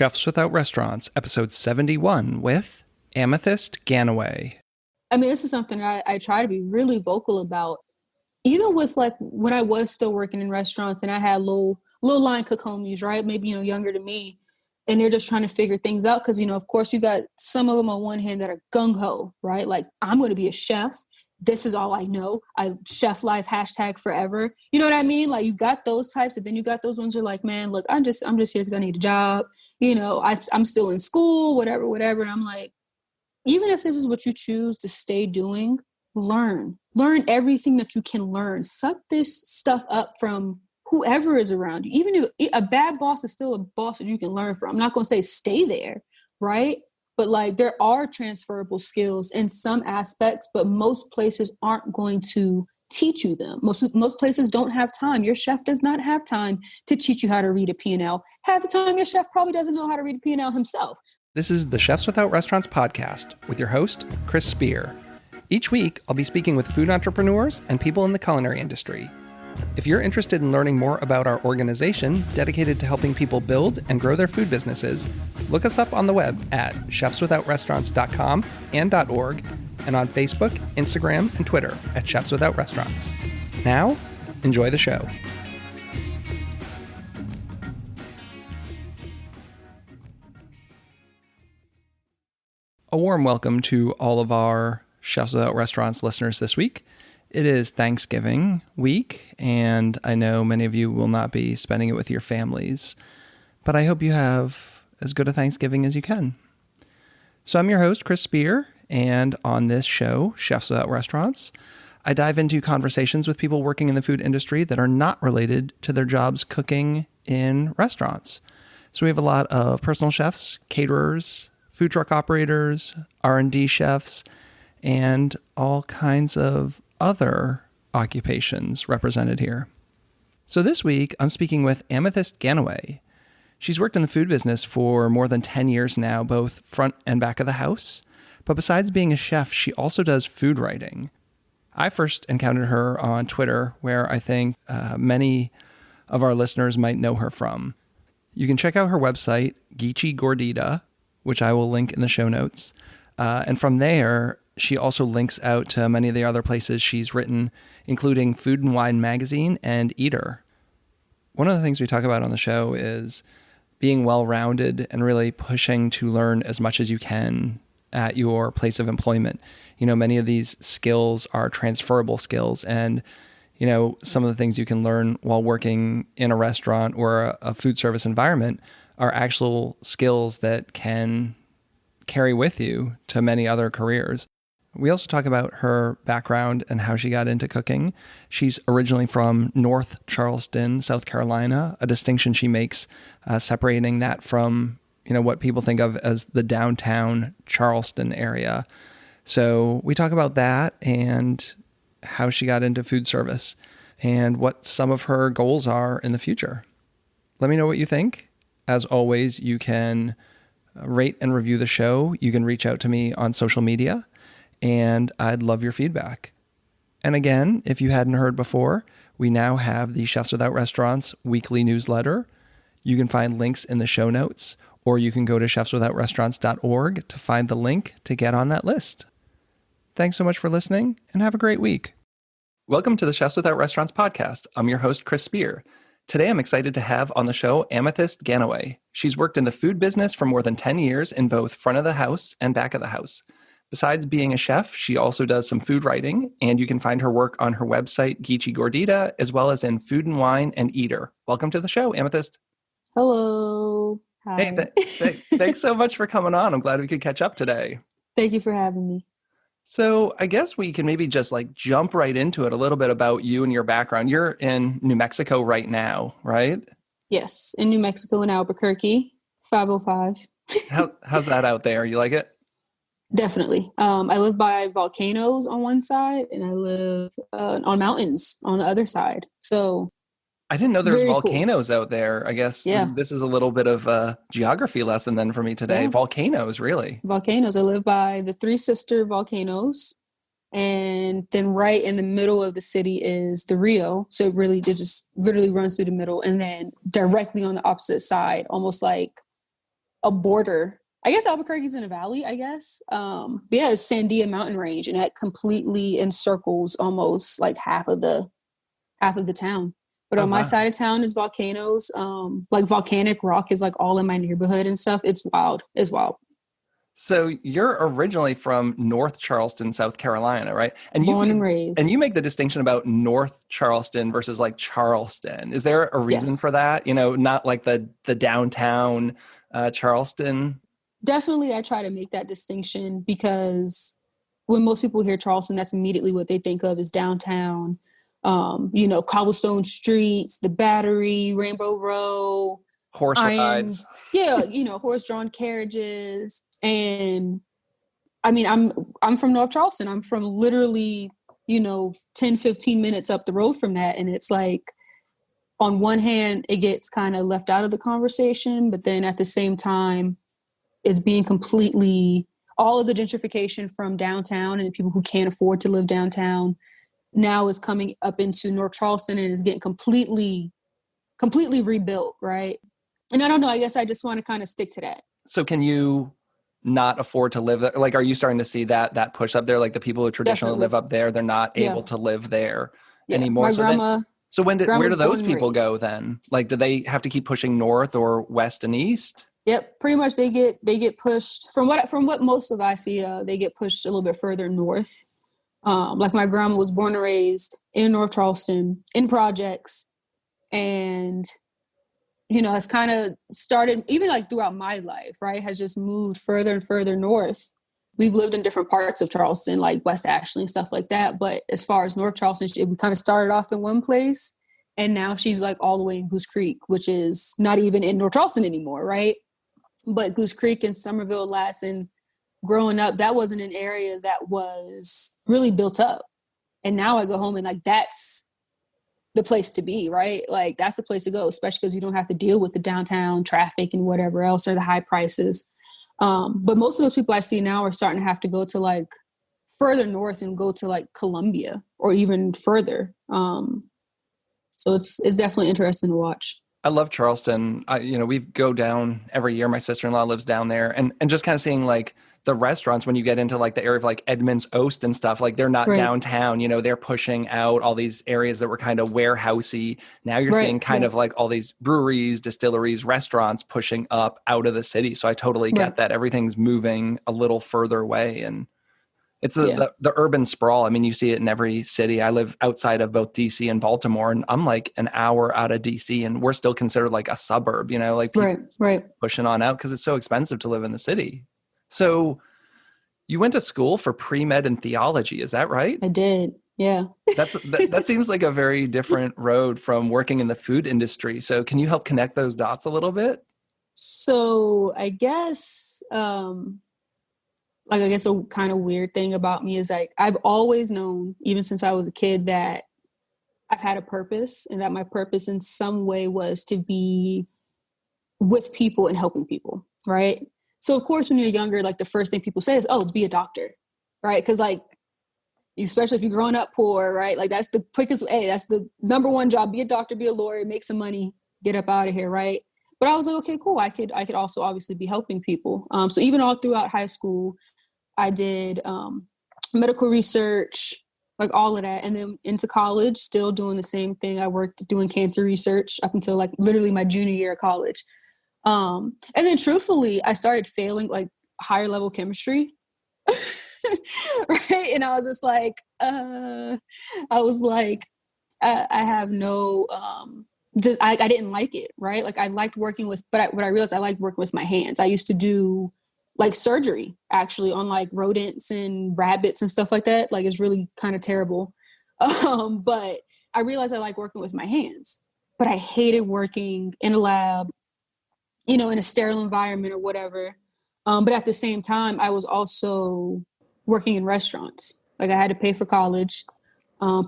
Chefs Without Restaurants, episode 71 with Amethyst Ganaway. I mean, this is something I try to be really vocal about. Even with like when I was still working in restaurants and I had little line cook homies, right? Maybe, younger than me. And they're just trying to figure things out. Cause, of course you got some of them on one hand that are gung ho, right? Like, I'm going to be a chef. This is all I know. Chef life, #forever. You know what I mean? Like, you got those types, and then you got those ones who are like, man, look, I'm just here because I need a job. I'm still in school, whatever. And I'm like, even if this is what you choose to stay doing, learn everything that you can learn. Suck this stuff up from whoever is around you. Even if a bad boss is still a boss that you can learn from. I'm not going to say stay there, right? But like, there are transferable skills in some aspects, but most places aren't going to teach you them. Most places don't have time. Your chef does not have time to teach you how to read a P&L. Half the time, your chef probably doesn't know how to read a P&L himself. This is the Chefs Without Restaurants podcast with your host, Chris Spear. Each week, I'll be speaking with food entrepreneurs and people in the culinary industry. If you're interested in learning more about our organization dedicated to helping people build and grow their food businesses, look us up on the web at chefswithoutrestaurants.com and .org, and on Facebook, Instagram, and Twitter at Chefs Without Restaurants. Now, enjoy the show. A warm welcome to all of our Chefs Without Restaurants listeners this week. It is Thanksgiving week, and I know many of you will not be spending it with your families, but I hope you have as good a Thanksgiving as you can. So I'm your host, Chris Spear, and on this show, Chefs Without Restaurants, I dive into conversations with people working in the food industry that are not related to their jobs cooking in restaurants. So we have a lot of personal chefs, caterers, food truck operators, R&D chefs, and all kinds of other occupations represented here. So this week, I'm speaking with Amethyst Ganaway. She's worked in the food business for more than 10 years now, both front and back of the house. But besides being a chef, she also does food writing. I first encountered her on Twitter, where I think many of our listeners might know her from. You can check out her website, Geechee Gordita, which I will link in the show notes. And from there, she also links out to many of the other places she's written, including Food and Wine Magazine and Eater. One of the things we talk about on the show is being well-rounded and really pushing to learn as much as you can at your place of employment. Many of these skills are transferable skills, and some of the things you can learn while working in a restaurant or a food service environment are actual skills that can carry with you to many other careers. We also talk about her background and how she got into cooking. She's originally from North Charleston, South Carolina, a distinction she makes separating that from, what people think of as the downtown Charleston area. So we talk about that and how she got into food service and what some of her goals are in the future. Let me know what you think. As always, you can rate and review the show. You can reach out to me on social media, and I'd love your feedback. And again, if you hadn't heard before, we now have the Chefs Without Restaurants weekly newsletter. You can find links in the show notes, or you can go to chefswithoutrestaurants.org to find the link to get on that list. Thanks so much for listening, and have a great week. Welcome to the Chefs Without Restaurants podcast. I'm your host, Chris Spear. Today, I'm excited to have on the show Amethyst Ganaway. She's worked in the food business for more than 10 years in both front of the house and back of the house. Besides being a chef, she also does some food writing, and you can find her work on her website, Geechee Gordita, as well as in Food and Wine and Eater. Welcome to the show, Amethyst. Hello. Hi. Hey, thanks so much for coming on. I'm glad we could catch up today. Thank you for having me. So I guess we can maybe just jump right into it, a little bit about you and your background. You're in New Mexico right now, right? Yes, in New Mexico, in Albuquerque, 505. How's that out there? You like it? Definitely. I live by volcanoes on one side, and I live on mountains on the other side. So I didn't know there was volcanoes out there. I guess This is a little bit of a geography lesson then for me today. Yeah. Volcanoes, really? Volcanoes. I live by the Three Sister volcanoes. And then right in the middle of the city is the Rio. So it just literally runs through the middle. And then directly on the opposite side, almost like a border. I guess Albuquerque's in a valley, I guess. But yeah, it's Sandia mountain range, and that completely encircles almost like half of the town. But Oh, on my wow. side of town is volcanoes. Like volcanic rock is like all in my neighborhood and stuff. It's wild. It's wild. So you're originally from North Charleston, South Carolina, right? And Born and you raised. make the distinction about North Charleston versus like Charleston. Is there a reason for Yes. that? Not like the downtown Charleston. Definitely I try to make that distinction because when most people hear Charleston, that's immediately what they think of is downtown. Cobblestone streets, the Battery, Rainbow Row, Horse iron, rides. yeah, horse-drawn carriages. And I mean, I'm from North Charleston. I'm from literally, 10, 15 minutes up the road from that. And it's like, on one hand, it gets kind of left out of the conversation, but then at the same time, is being completely all of the gentrification from downtown and people who can't afford to live downtown now is coming up into North Charleston and is getting completely rebuilt, right? And I don't know, I guess I just want to kind of stick to that. So can you not afford to live there? Like, are you starting to see that push up there? Like the people who traditionally Definitely. live up there, they're not Yeah. able to live there Yeah. anymore. My So then, grandma so where do grandma's born those and people raised. go then? Like, do they have to keep pushing north or west and east? Yep, pretty much they get pushed from what most of I see. They get pushed a little bit further north. Like my grandma was born and raised in North Charleston in projects, and has kind of started even like throughout my life, right? Has just moved further and further north. We've lived in different parts of Charleston, like West Ashley and stuff like that. But as far as North Charleston, we kind of started off in one place, and now she's like all the way in Goose Creek, which is not even in North Charleston anymore, right? But Goose Creek and Somerville, Lassen, growing up, that wasn't an area that was really built up. And now I go home and like that's the place to be, right? Like that's the place to go, especially because you don't have to deal with the downtown traffic and whatever else or the high prices. But most of those people I see now are starting to have to go to like further north and go to like Columbia or even further. So it's definitely interesting to watch. I love Charleston. We go down every year. My sister-in-law lives down there, and just kind of seeing like the restaurants when you get into like the area of like Edmonds Oast and stuff, like they're not Right. downtown, they're pushing out all these areas that were kind of warehousey. Now you're Right. seeing kind of like all these breweries, distilleries, restaurants pushing up out of the city. So I totally Right. get that. Everything's moving a little further away, and it's Yeah. the urban sprawl. I mean, you see it in every city. I live outside of both DC and Baltimore, and I'm like an hour out of DC, and we're still considered like a suburb, like people Right. Right. pushing on out because it's so expensive to live in the city. So you went to school for pre-med and theology, is that right? I did. Yeah. That seems like a very different road from working in the food industry. So can you help connect those dots a little bit? So I guess a kind of weird thing about me is like I've always known, even since I was a kid, that I've had a purpose and that my purpose in some way was to be with people and helping people, right? So of course when you're younger, like the first thing people say is, oh, be a doctor, right? Because like especially if you're growing up poor, right? Like that's the quickest, hey, that's the number one job, be a doctor, be a lawyer, make some money, get up out of here, right? But I was like, okay, cool. I could also obviously be helping people. So even all throughout high school, I did medical research, like all of that. And then into college, still doing the same thing. I worked doing cancer research up until like literally my junior year of college. And then truthfully, I started failing like higher level chemistry. Right. And I was just like, I have no, I didn't like it. Right. Like I liked working with, what I realized I liked working with my hands. I used to do like surgery actually on like rodents and rabbits and stuff like that. Like it's really kind of terrible. But I realized I like working with my hands, but I hated working in a lab, in a sterile environment or whatever. But at the same time, I was also working in restaurants. Like I had to pay for college,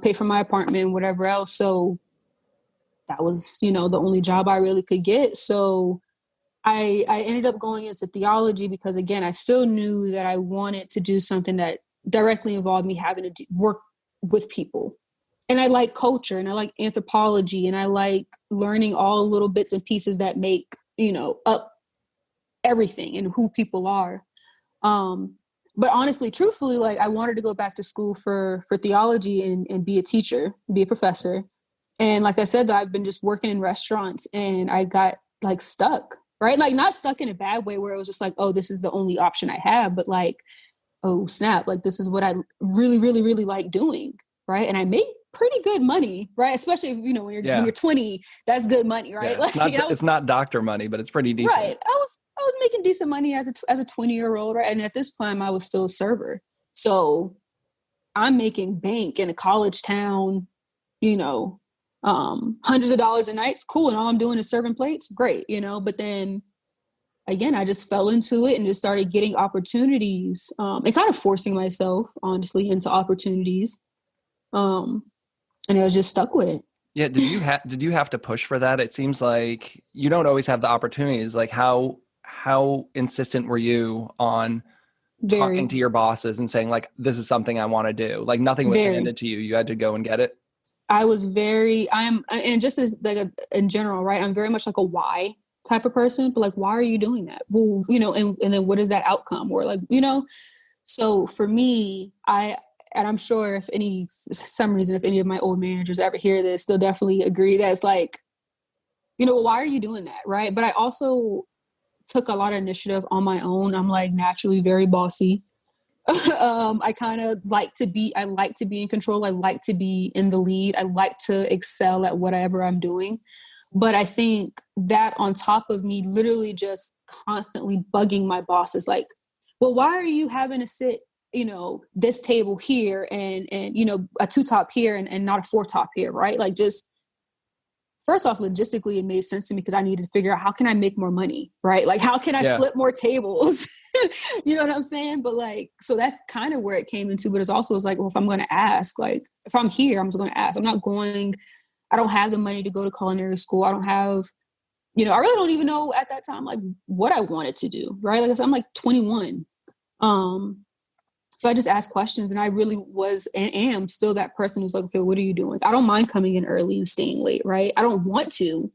pay for my apartment, whatever else. So that was, the only job I really could get. So I ended up going into theology because, again, I still knew that I wanted to do something that directly involved me having to work with people. And I like culture and I like anthropology and I like learning all little bits and pieces that make, up everything and who people are. But honestly, truthfully, like I wanted to go back to school for theology and be a teacher, be a professor. And like I said, I've been just working in restaurants and I got like stuck, right? Like not stuck in a bad way where it was just like, oh, this is the only option I have, but like, oh snap, like this is what I really, really, really like doing, right? And I make pretty good money, right? Especially if, when you're 20, that's good money, right? Yeah, Like it's not doctor money, but it's pretty decent. Right. I was making decent money as a 20-year-old, right? And at this time I was still a server. So I'm making bank in a college town, hundreds of dollars a night. It's cool. And all I'm doing is serving plates. Great. But then again, I just fell into it and just started getting opportunities, and kind of forcing myself, honestly, into opportunities. And I was just stuck with it. Yeah. Did you have to push for that? It seems like you don't always have the opportunities. Like how insistent were you on talking to your bosses and saying like, this is something I want to do? Like nothing was handed to you. You had to go and get it. I was and just as like in general, right? I'm very much like a why type of person, but like, why are you doing that? Well, and then what is that outcome? Or like, so for me, and I'm sure if some reason, if any of my old managers ever hear this, they'll definitely agree that it's like, why are you doing that? Right. But I also took a lot of initiative on my own. I'm like naturally very bossy. I kind of like to be in control. I like to be in the lead. I like to excel at whatever I'm doing. But I think that on top of me literally just constantly bugging my bosses, like, well, why are you having to sit, this table here and a 2-top here and not a 4-top here, right? Like just, first off, logistically, it made sense to me because I needed to figure out how can I make more money, right? Like, how can I flip more tables? You know what I'm saying? But like, so that's kind of where it came into, but it's also like, well, if I'm going to ask, like, if I'm here, I'm just going to ask. I don't have the money to go to culinary school. I don't have, I really don't even know at that time, like what I wanted to do, right? Like I said, I'm like 21. So I just asked questions and I really was and am still that person who's like, okay, what are you doing? I don't mind coming in early and staying late, right? I don't want to.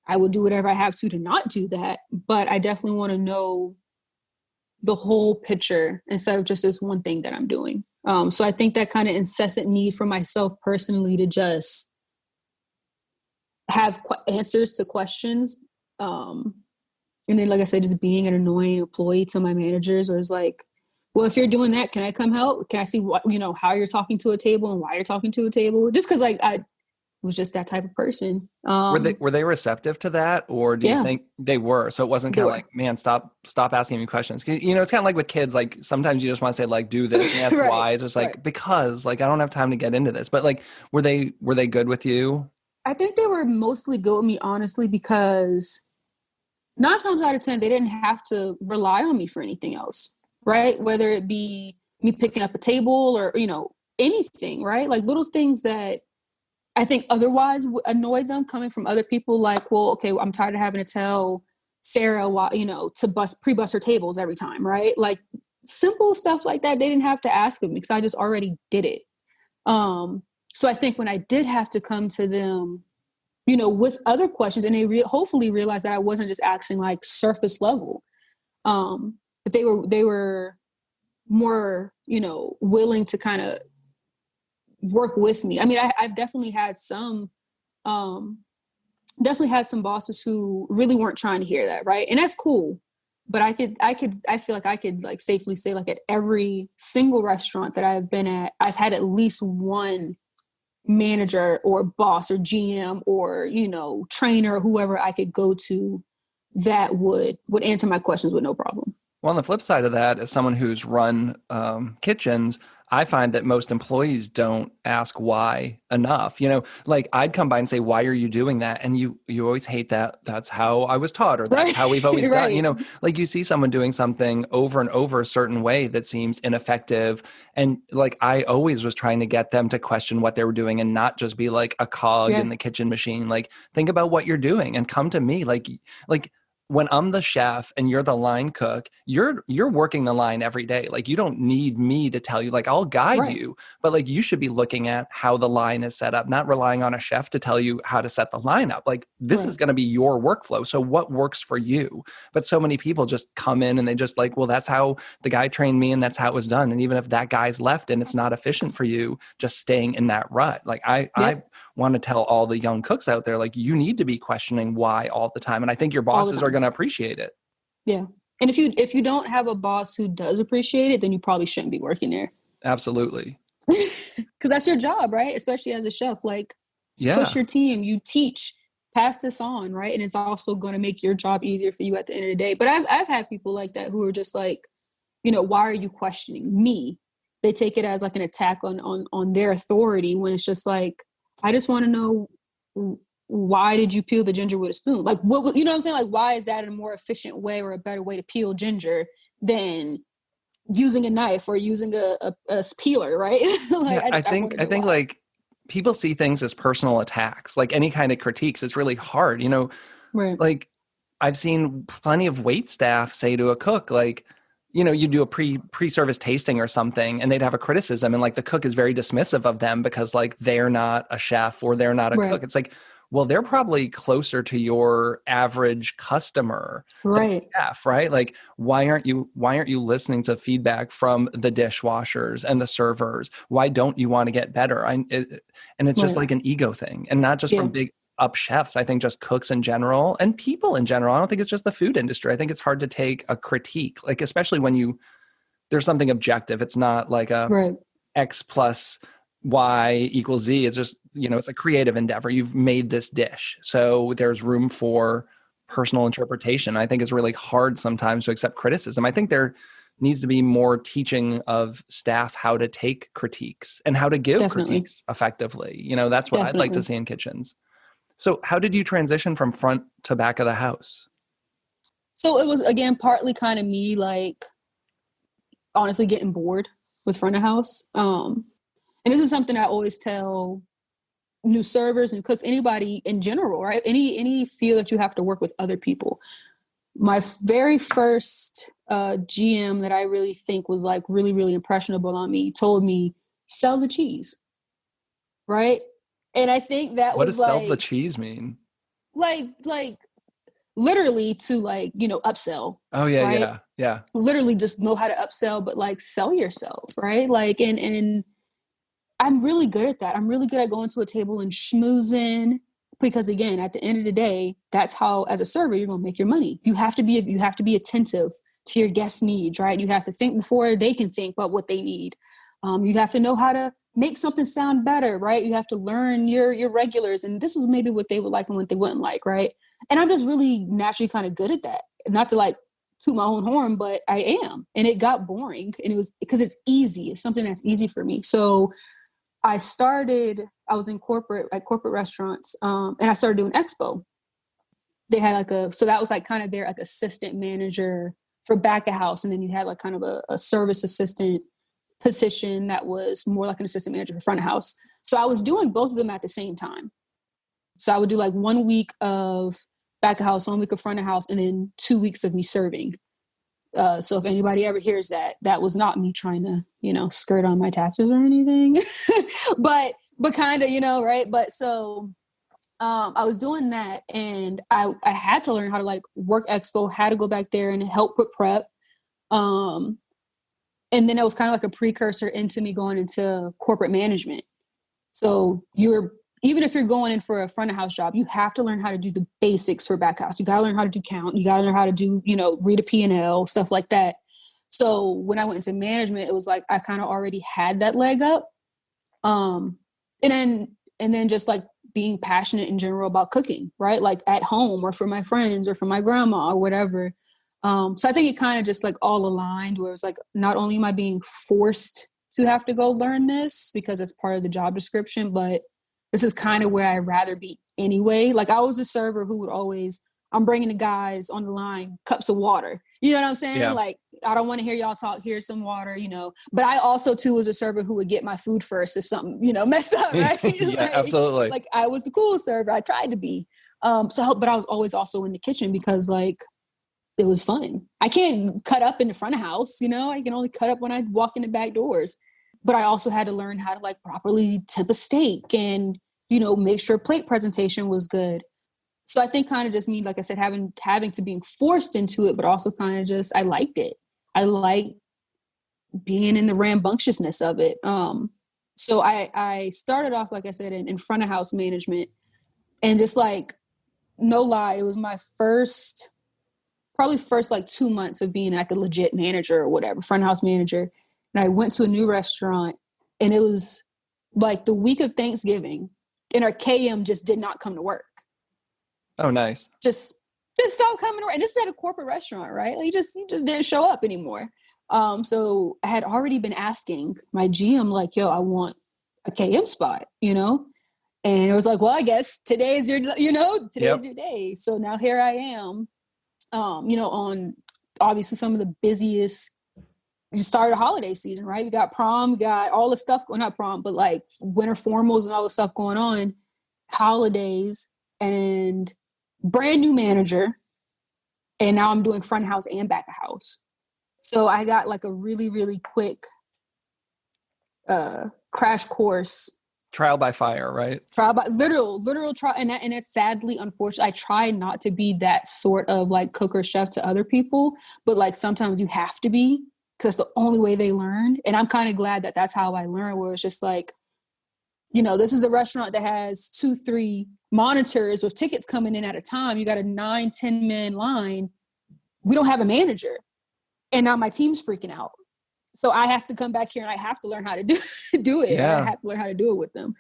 I will do whatever I have to not do that. But I definitely want to know the whole picture instead of just this one thing that I'm doing. So I think that kind of incessant need for myself personally to just have answers to questions. And then, like I said, just being an annoying employee to my managers, or it's like, well, if you're doing that, can I come help? Can I see what, how you're talking to a table and why you're talking to a table? Just because I was just that type of person. Were they receptive to that, or do you think they were? So it wasn't kind of like, man, stop asking me questions. It's kind of like with kids. Like sometimes you just want to say like, do this and ask right, why. It's just like because like I don't have time to get into this. But like, were they good with you? I think they were mostly good with me, honestly, because 9 times out of 10 they didn't have to rely on me for anything else. Right? Whether it be me picking up a table or, anything, right? Like little things that I think otherwise would annoy them coming from other people. Like, well, okay, I'm tired of having to tell Sarah, to pre-bus her tables every time, right? Like simple stuff like that. They didn't have to ask of me because I just already did it. So I think when I did have to come to them, with other questions, and they hopefully realized that I wasn't just asking like surface level, but they were more, willing to kind of work with me. I mean, I've definitely had some bosses who really weren't trying to hear that. Right. And that's cool. But I feel like I could like safely say like at every single restaurant that I've been at, I've had at least one manager or boss or GM or, trainer or whoever I could go to that would answer my questions with no problem. Well, on the flip side of that, as someone who's run kitchens, I find that most employees don't ask why enough. Like I'd come by and say, why are you doing that? And you always hate that. That's how I was taught, or that's how we've always done. Like you see someone doing something over and over a certain way that seems ineffective. And like I always was trying to get them to question what they were doing and not just be like a cog in the kitchen machine. Like think about what you're doing and come to me. Like when I'm the chef and you're the line cook, you're working the line every day. Like, you don't need me to tell you, like, I'll guide Right. you, but like, you should be looking at how the line is set up, not relying on a chef to tell you how to set the line up. Like, this is going to be your workflow. So what works for you? But so many people just come in and they just like, well, that's how the guy trained me and that's how it was done. And even if that guy's left and it's not efficient for you, just staying in that rut. Like, I want to tell all the young cooks out there, like, you need to be questioning why all the time. And I think your bosses are going to appreciate it. Yeah. And if you don't have a boss who does appreciate it, then you probably shouldn't be working there. Absolutely. Because that's your job, right? Especially as a chef, like, push your team, you teach, pass this on, right? And it's also going to make your job easier for you at the end of the day. But I've had people like that who are just like, you know, why are you questioning me? They take it as like an attack on their authority, when it's just like, I just want to know, why did you peel the ginger with a spoon? Like, what, you know what I'm saying? Like, why is that a more efficient way or a better way to peel ginger than using a knife or using a peeler, right? Like, yeah, I think like, people see things as personal attacks, like any kind of critiques. It's really hard, you know, right. Like, I've seen plenty of wait staff say to a cook, like, you know, you do a pre-service tasting or something and they'd have a criticism, and like the cook is very dismissive of them because like they're not a chef or they're not a cook. It's like, well, they're probably closer to your average customer than a chef, right? Like, why aren't you listening to feedback from the dishwashers and the servers? Why don't you want to get better? And it's just like an ego thing, and not just from big up chefs. I think just cooks in general and people in general. I don't think it's just the food industry. I think it's hard to take a critique, like, especially when there's something objective. It's not like a X plus Y equals Z. It's just, you know, it's a creative endeavor. You've made this dish, so there's room for personal interpretation. I think it's really hard sometimes to accept criticism. I think there needs to be more teaching of staff how to take critiques and how to give critiques effectively. You know, that's what I'd like to see in kitchens. So how did you transition from front to back of the house? So it was, again, partly kind of me, like, honestly getting bored with front of house. And this is something I always tell new servers, new cooks, anybody in general, right? Any field that you have to work with other people. My very first GM that I really think was like really, really impressionable on me told me, sell the cheese, right? And I think that what was does sell the cheese mean? Like literally to, like, you know, upsell. Oh yeah, right? yeah. Literally just know how to upsell, but like sell yourself, right? Like, and I'm really good at that. I'm really good at going to a table and schmoozing, because again, at the end of the day, that's how, as a server, you're gonna make your money. You have to be attentive to your guests' needs, right? You have to think before they can think about what they need. You have to know how to make something sound better, right? You have to learn your regulars, and this is maybe what they would like and what they wouldn't like, right? And I'm just really naturally kind of good at that. Not to like toot my own horn, but I am. And it got boring, and it was because it's easy. It's something that's easy for me. So I was in corporate restaurants, and I started doing expo. They had so that was like kind of their like assistant manager for back of house. And then you had like kind of a service assistant position that was more like an assistant manager for front of house. So I was doing both of them at the same time. So I would do like 1 week of back of house, 1 week of front of house, and then 2 weeks of me serving. So if anybody ever hears that, that was not me trying to, you know, skirt on my taxes or anything, but kind of, you know, right. But so I was doing that, and I had to learn how to like work expo, had to go back there and help with prep. And then it was kind of like a precursor into me going into corporate management. So even if you're going in for a front of house job, you have to learn how to do the basics for back house. You got to learn how to do count. You got to learn how to do, you know, read a P&L, stuff like that. So when I went into management, it was like I kind of already had that leg up. And then just like being passionate in general about cooking, right? Like at home or for my friends or for my grandma or whatever. So I think it kind of just like all aligned, where it was like, not only am I being forced to have to go learn this because it's part of the job description, but this is kind of where I'd rather be anyway. Like I was a server who would always, I'm bringing the guys on the line cups of water. You know what I'm saying? Yeah. Like, I don't want to hear y'all talk. Here's some water, you know. But I also, too, was a server who would get my food first if something, you know, messed up, right? Yeah, absolutely. Like, I was the cool server. I tried to be. But I was always also in the kitchen because, like, it was fun. I can't cut up in the front of house, I can only cut up when I walk in the back doors. But I also had to learn how to like properly tip a steak and, make sure plate presentation was good. So I think kind of just me, like I said, having to being forced into it, but also kind of just, I liked it. I like being in the rambunctiousness of it. So I started off, like I said, in front of house management, and just like, no lie, it was my probably first like 2 months of being like a legit manager or whatever, front of house manager. And I went to a new restaurant, and it was like the week of Thanksgiving, and our KM just did not come to work. Oh, nice. Just stopped coming to work. And this is at a corporate restaurant, right? Like, he just didn't show up anymore. So I had already been asking my GM, like, yo, I want a KM spot, And it was like, well, I guess today's your day. So now here I am, on obviously some of the busiest. We started a holiday season, right? We got prom, we got all the stuff, well, not prom, but like winter formals and all the stuff going on, holidays, and brand new manager. And now I'm doing front of house and back of house. So I got like a really, really quick crash course. Trial by fire, right? Trial by literal trial. And it's sadly unfortunate. I try not to be that sort of like cook or chef to other people, but like sometimes you have to be, because the only way they learn. And I'm kind of glad that that's how I learned, where it's just like, this is a restaurant that has 2-3 monitors with tickets coming in at a time. You got a 9-10 man line. We don't have a manager. And now my team's freaking out. So I have to come back here and I have to learn how to do it. Yeah. I have to learn how to do it with them.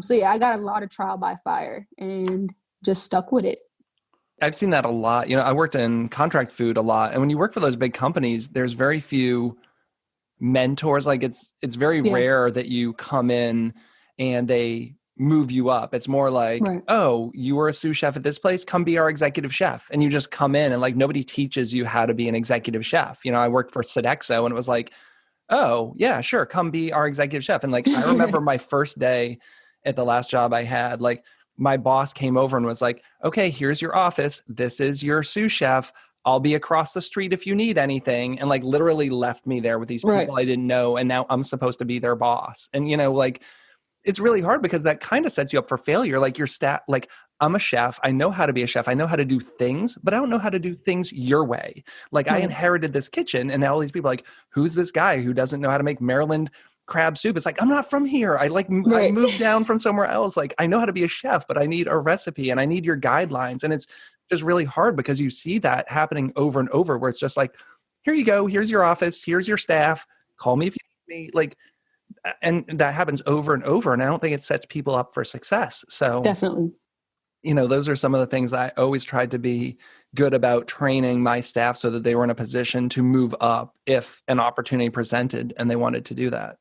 So yeah, I got a lot of trial by fire and just stuck with it. I've seen that a lot. I worked in contract food a lot. And when you work for those big companies, there's very few mentors. Like it's very rare that you come in and they move you up. It's more like, right. Oh, you were a sous chef at this place, come be our executive chef. And you just come in and like nobody teaches you how to be an executive chef. I worked for Sodexo and it was like, oh yeah, sure, come be our executive chef. And like I remember my first day at the last job I had, like my boss came over and was like, okay, here's your office. This is your sous chef. I'll be across the street if you need anything. And like literally left me there with these people I didn't know. And now I'm supposed to be their boss. And like, it's really hard because that kind of sets you up for failure. Like your staff, like I'm a chef. I know how to be a chef. I know how to do things, but I don't know how to do things your way. Like I inherited this kitchen and now all these people are like, who's this guy who doesn't know how to make Maryland crab soup? It's like, I'm not from here. I moved down from somewhere else. Like I know how to be a chef, but I need a recipe and I need your guidelines. And it's just really hard because you see that happening over and over where it's just like, here you go. Here's your office. Here's your staff. Call me if you need me. Like, and that happens over and over. And I don't think it sets people up for success. So definitely, those are some of the things I always tried to be good about training my staff so that they were in a position to move up if an opportunity presented and they wanted to do that.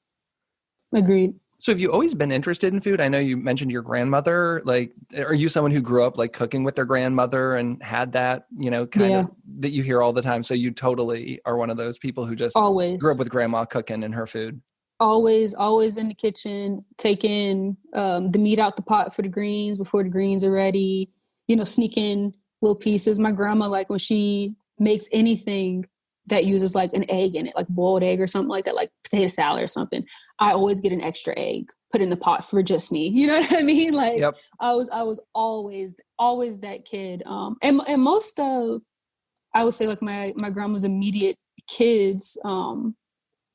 Agreed. So have you always been interested in food? I know you mentioned your grandmother. Like, are you someone who grew up like cooking with their grandmother and had that, kind of that you hear all the time? So you totally are one of those people who just grew up with grandma cooking and her food. Always in the kitchen, taking the meat out the pot for the greens before the greens are ready, sneaking little pieces. My grandma, like when she makes anything that uses like an egg in it, like boiled egg or something like that, like potato salad or something, I always get an extra egg put in the pot for just me. You know what I mean? Like I was always that kid. And most of, I would say like my grandma's immediate kids,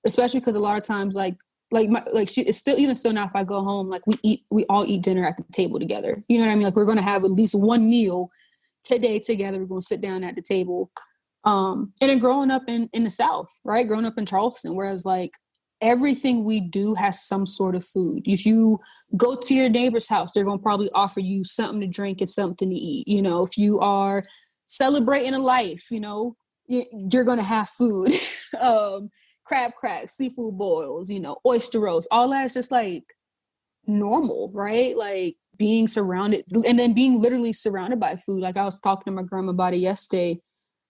especially because a lot of times it's still now if I go home, like we all eat dinner at the table together. You know what I mean? Like we're going to have at least one meal today together. We're going to sit down at the table. And then growing up in the South, right? Growing up in Charleston, whereas like everything we do has some sort of food. If you go to your neighbor's house, they're going to probably offer you something to drink and something to eat. If you are celebrating a life, you're going to have food. Crab cracks, seafood boils, oyster roast, all that's just like normal, right? Like being surrounded and then being literally surrounded by food. Like I was talking to my grandma about it yesterday,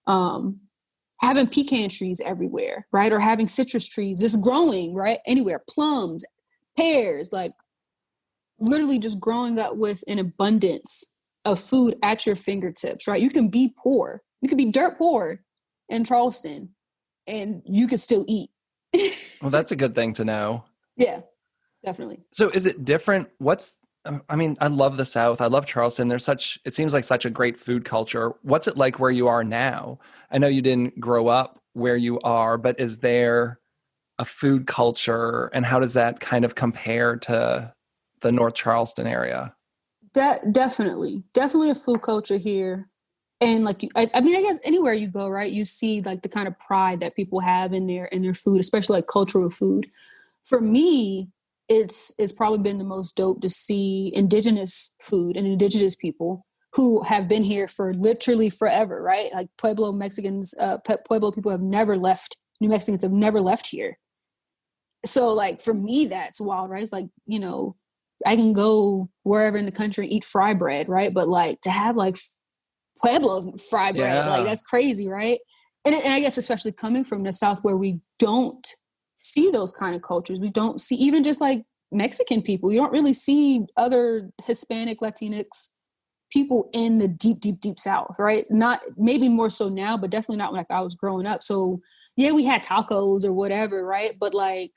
having pecan trees everywhere, right? Or having citrus trees just growing, right? Anywhere, plums, pears, like literally just growing up with an abundance of food at your fingertips, right? You can be poor, You could be dirt poor in Charleston and you could still eat. Well, that's a good thing to know. Yeah, definitely. So is it different? I love the South. I love Charleston. It seems like such a great food culture. What's it like where you are now? I know you didn't grow up where you are, but is there a food culture, and how does that kind of compare to the North Charleston area? Definitely a food culture here. And like, I mean, I guess anywhere you go, right, you see like the kind of pride that people have in their food, especially like cultural food. For me, it's probably been the most dope to see indigenous food and indigenous people who have been here for literally forever, right? Like Pueblo Mexicans, Pueblo people have never left. New Mexicans have never left here. So like for me, that's wild, right? It's like, you know, I can go wherever in the country and eat fry bread, right? But like to have like Pueblo fry bread, like that's crazy, right? And I guess especially coming from the South where we don't see those kind of cultures. We don't see even just like Mexican people. You don't really see other Hispanic, Latinx people in the deep, deep, deep South, right? Not maybe more so now, but definitely not when like I was growing up. So yeah, we had tacos or whatever, right? But like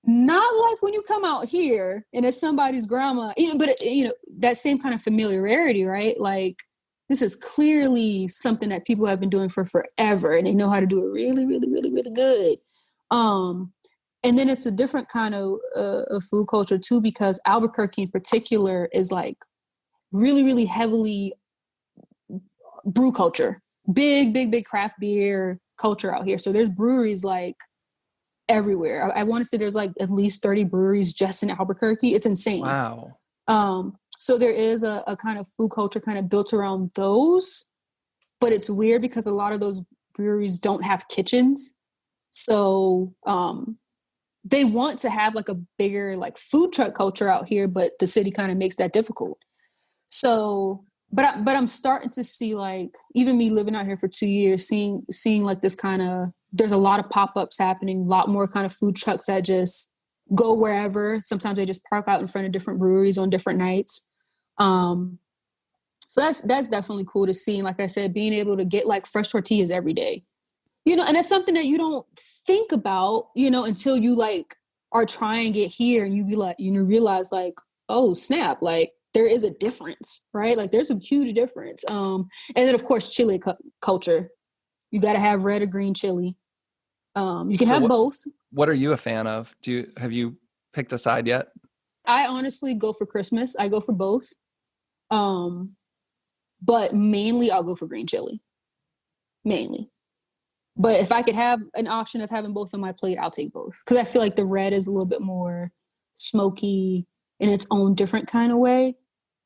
not like when you come out here and it's somebody's grandma, but that same kind of familiarity, right? Like this is clearly something that people have been doing for forever and they know how to do it really, really, really, really good. And then it's a different kind of food culture too, because Albuquerque in particular is like really, really heavily brew culture, big craft beer culture out here. So there's breweries like everywhere. I want to say there's like at least 30 breweries just in Albuquerque. It's insane. Wow. So there is a kind of food culture kind of built around those, but it's weird because a lot of those breweries don't have kitchens. So they want to have like a bigger like food truck culture out here, but the city kind of makes that difficult. So, but I'm starting to see like even me living out here for 2 years, seeing like this kind of, there's a lot of pop-ups happening, a lot more kind of food trucks that just go wherever. Sometimes they just park out in front of different breweries on different nights. So that's definitely cool to see. And like I said, being able to get like fresh tortillas every day, and that's something that you don't think about, until you like are trying it here and you be like, realize like, oh snap, like there is a difference, right? Like there's a huge difference. And then of course, chili culture. You got to have red or green chili. You can have both. What are you a fan of? Have you picked a side yet? I honestly go for Christmas. I go for both. But mainly I'll go for green chili. Mainly. But if I could have an option of having both on my plate, I'll take both. Because I feel like the red is a little bit more smoky in its own different kind of way.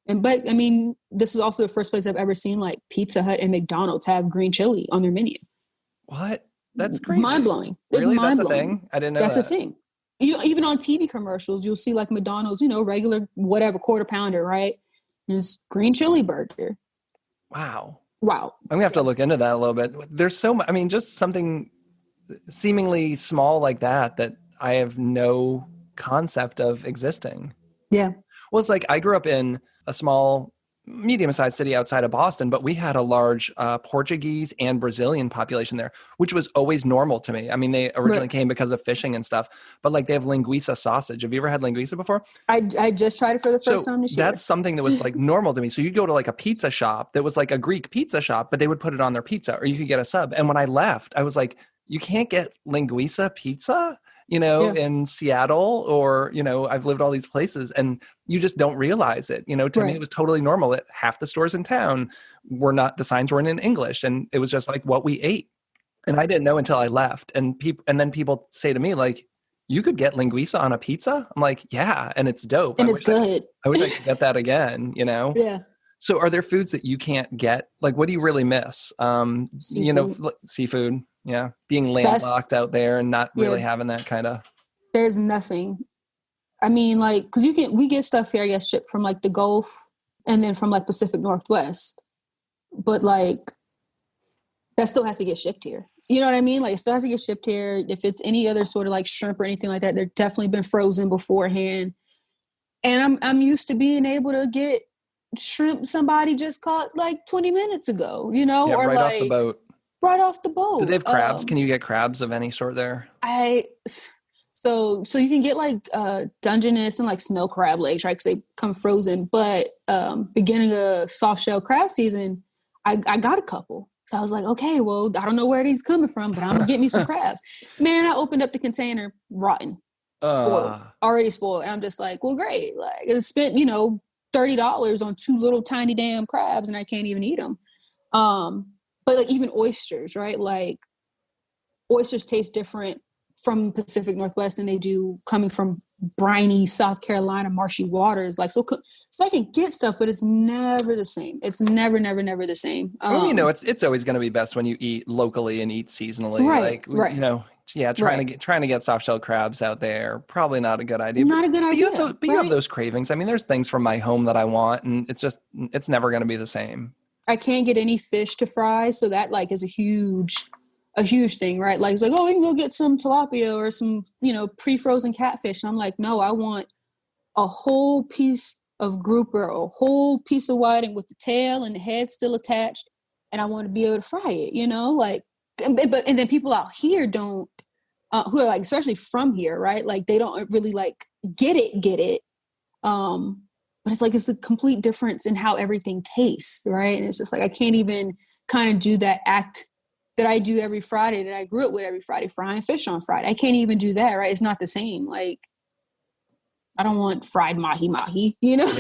But I mean, this is also the first place I've ever seen like Pizza Hut and McDonald's have green chili on their menu. What? That's crazy. Mind blowing. Really? That's a thing? I didn't know that's that. That's a thing. Even on TV commercials, you'll see like McDonald's, regular, whatever, quarter pounder, right? And it's green chili burger. Wow. I'm gonna have to look into that a little bit. There's so much. I mean, just something seemingly small like that I have no concept of existing. Yeah. Well, it's like I grew up in a small, medium-sized city outside of Boston, but we had a large Portuguese and Brazilian population there, which was always normal to me. I mean, they originally came because of fishing and stuff, but like they have linguiça sausage. Have you ever had linguiça before? I just tried it for the first time this year. That's something that was like normal to me. So you'd go to like a pizza shop that was like a Greek pizza shop, but they would put it on their pizza, or you could get a sub. And when I left, I was like, you can't get linguiça pizza, in Seattle, or, I've lived all these places and you just don't realize it. To me, it was totally normal that half the stores in town the signs weren't in English, and it was just like what we ate. And I didn't know until I left. And then people say to me like, you could get linguiça on a pizza? I'm like, yeah, and it's dope. And it's good. I wish I could get that again, Yeah. So are there foods that you can't get? Like, what do you really miss? Seafood. Seafood. Yeah. Being landlocked out there and not really having that kind of. There's nothing. I mean, like, because we get stuff here, I guess, shipped from like the Gulf and then from like Pacific Northwest. But like, that still has to get shipped here. You know what I mean? Like, it still has to get shipped here. If it's any other sort of like shrimp or anything like that, they're definitely been frozen beforehand. And I'm used to being able to get shrimp somebody just caught like 20 minutes ago, you know, Yeah, or right off the like boat. right off the Do they boat. have crabs? Can you get crabs of any sort there? I so you can get like Dungeness and like snow crab legs, right? Because they come frozen. But beginning of soft shell crab season, I got a couple. So I was like, okay, well, I don't know where these coming from, but I'm gonna get me some crabs. Man, I opened up the container, rotten, spoiled, Uh, already spoiled. And I'm just like, well, great. Like I spent, you know, $30 on two little tiny damn crabs, and I can't even eat them. But like even oysters, right? Like oysters taste different from Pacific Northwest than they do coming from briny South Carolina marshy waters. Like so I can get stuff, but it's never the same. It's never the same. well, you know, it's always going to be best when you eat locally and eat seasonally. Right, like, right, you know, yeah, right. trying to get soft shell crabs out there, probably not a good idea. Not a good idea, You have right? those cravings. I mean, there's things from my home that I want, and it's never going to be the same. I can't get any fish to fry, so that like is a huge thing, right? Like it's like, oh, we can go get some tilapia or some, you know, pre-frozen catfish. And I'm like, no, I want a whole piece of grouper, a whole piece of whiting with the tail and the head still attached, and I want to be able to fry it, you know, like. But and then people out here don't, who are like, especially from here, right? Like they don't really like get it. But it's like it's a complete difference in how everything tastes, right? And it's just like I can't even kind of do that act that I do every Friday that I grew up with every Friday, frying fish on Friday. I can't even do that, right? It's not the same. Like I don't want fried mahi, you know?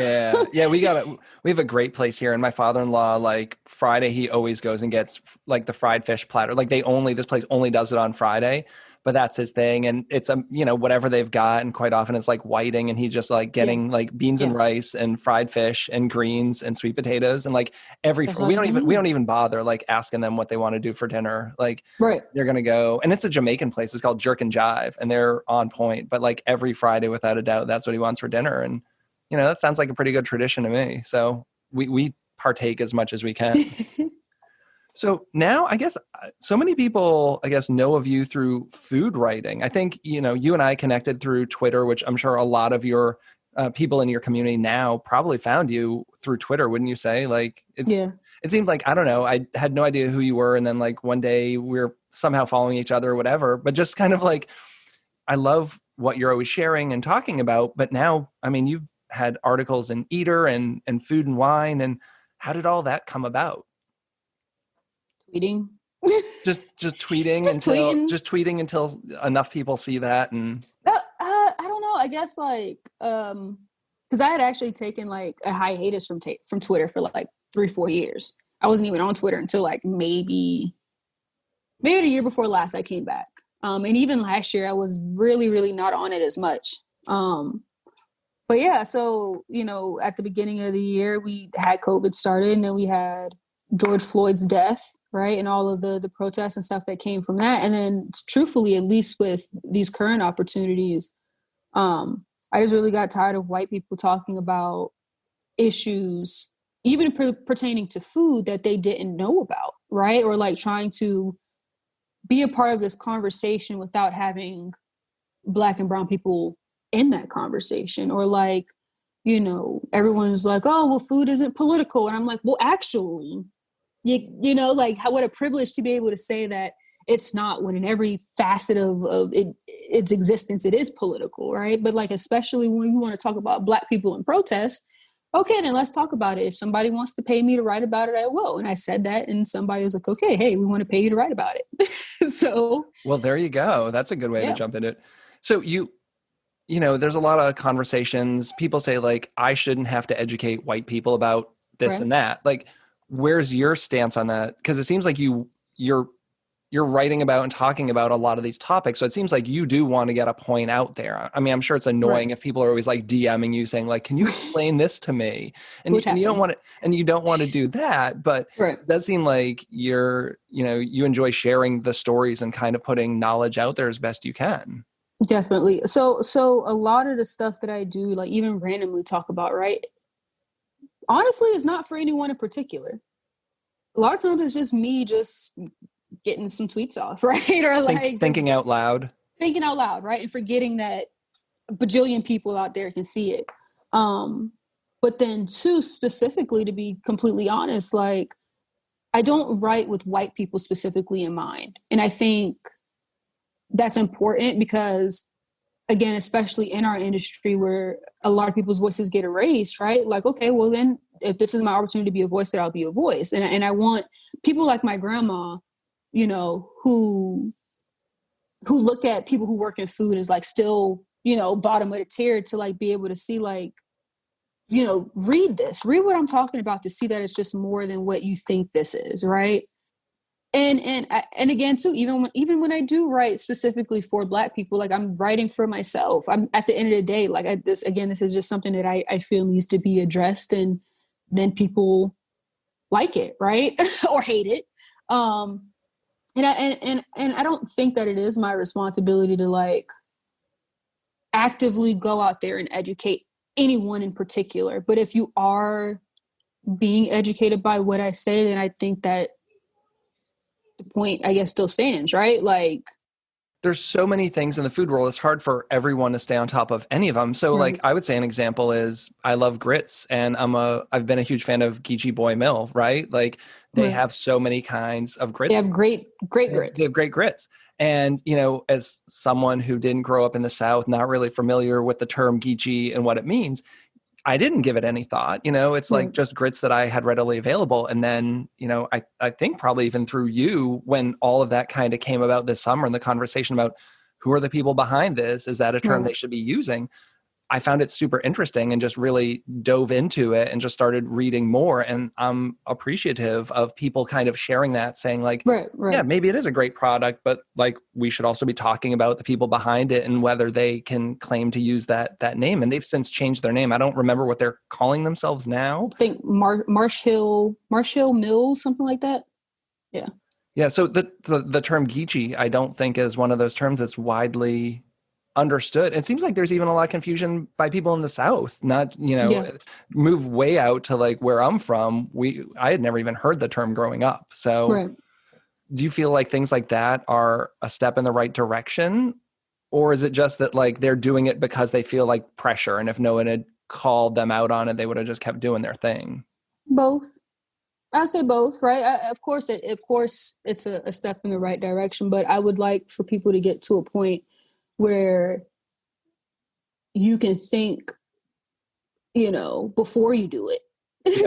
Yeah. We have a great place here. And my father-in-law, like Friday, he always goes and gets like the fried fish platter. Like this place only does it on Friday, but that's his thing. And it's, you know, whatever they've got. And quite often it's like whiting, and he's just like Yeah, getting like beans and yeah. rice and fried fish and greens and sweet potatoes. And like That's all you we don't need. even bother like asking them what they want to do for dinner. Like Right. they're going to go, and it's a Jamaican place. It's called Jerk and Jive, and they're on point, but like every Friday, without a doubt, that's what he wants for dinner. And, you know, that sounds like a pretty good tradition to me. So we partake as much as we can. So now I guess so many people, I guess, know of you through food writing. I think, you know, you and I connected through Twitter, which I'm sure a lot of your people in your community now probably found you through Twitter, wouldn't you say? Like Yeah. it seemed like, I don't know, I had no idea who you were. And then like one day we're somehow following each other or whatever, but just kind of like, I love what you're always sharing and talking about. But now, I mean, you've had articles in Eater and Food and Wine. And how did all that come about? Tweeting. Just tweeting Just tweeting. just tweeting until enough people see that. And I don't know. I guess like because I had actually taken like a hiatus from Twitter for like 3-4 years. I wasn't even on Twitter until like maybe the year before last I came back. And even last year I was really not on it as much. But yeah, so you know, at the beginning of the year we had COVID started, and then we had George Floyd's death, right? And all of the protests and stuff that came from that. And then truthfully, at least with these current opportunities, I just really got tired of white people talking about issues, even pertaining to food that they didn't know about, right? Or like trying to be a part of this conversation without having Black and brown people in that conversation. Or like, you know, everyone's like, oh, well, food isn't political. And I'm like, well, actually, you know, like what a privilege to be able to say that it's not, when in every facet of its existence, it is political, right? But like, especially when you want to talk about Black people in protest, okay, then let's talk about it. If somebody wants to pay me to write about it, I will. And I said that, and somebody was like, okay, hey, we want to pay you to write about it. So, well, there you go. That's a good way to yeah, jump into it. So you know, there's a lot of conversations. People say like, I shouldn't have to educate white people about this right. and that. Like, where's your stance on that? Because it seems like you're writing about and talking about a lot of these topics. So it seems like you do want to get a point out there. I mean, I'm sure it's annoying Right. if people are always like DMing you saying like, can you explain this to me? Which And you don't happens. want to, and you don't want to do that, but Right. it does seem like you know, you enjoy sharing the stories and kind of putting knowledge out there as best you can. Definitely. So a lot of the stuff that I do, like even randomly talk about, right? Honestly, it's not for anyone in particular. A lot of times it's just me just getting some tweets off, right? Or like just Thinking out loud. thinking out loud, right? And forgetting that a bajillion people out there can see it. But then two, specifically, to be completely honest, like I don't write with white people specifically in mind. And I think that's important because, again, especially in our industry where a lot of people's voices get erased, right? Like, okay, well then if this is my opportunity to be a voice, then I'll be a voice. And I want people like my grandma, you know, who looked at people who work in food as like still, you know, bottom of the tier to like be able to see like, you know, read what I'm talking about to see that it's just more than what you think this is, right? And again too, even when I do write specifically for Black people, like I'm writing for myself. I'm at the end of the day, like this is just something that I feel needs to be addressed, and then people like it, right? Or hate it. And I don't think that it is my responsibility to like actively go out there and educate anyone in particular. But if you are being educated by what I say, then I think that the point, I guess, still stands, right? Like, there's so many things in the food world. It's hard for everyone to stay on top of any of them. So right. like I would say an example is I love grits, and I've been a huge fan of Geechee Boy Mill, right? Like they Right. have so many kinds of grits. They have great grits. They have great grits. And, you know, as someone who didn't grow up in the South, not really familiar with the term Geechee and what it means, I didn't give it any thought. You know, it's like just grits that I had readily available. And then, you know, I think probably even through you, when all of that kind of came about this summer and the conversation about who are the people behind this, is that a term they should be using? I found it super interesting and just really dove into it and just started reading more. And I'm appreciative of people kind of sharing that, saying like, yeah, maybe it is a great product, but like we should also be talking about the people behind it and whether they can claim to use that name. And they've since changed their name. I don't remember what they're calling themselves now. I think Marsh Hill Mills, something like that. Yeah. Yeah. So the term Geechee, I don't think is one of those terms that's widely understood. It seems like there's even a lot of confusion by people in the South, not, you know, move way out to like where I'm from. I had never even heard the term growing up. So do you feel like things like that are a step in the right direction? Or is it just that like they're doing it because they feel like pressure, and if no one had called them out on it, they would have just kept doing their thing? Both. I'd say both, right? Of course it's a step in the right direction, but I would like for people to get to a point where you can think, you know, before you do it.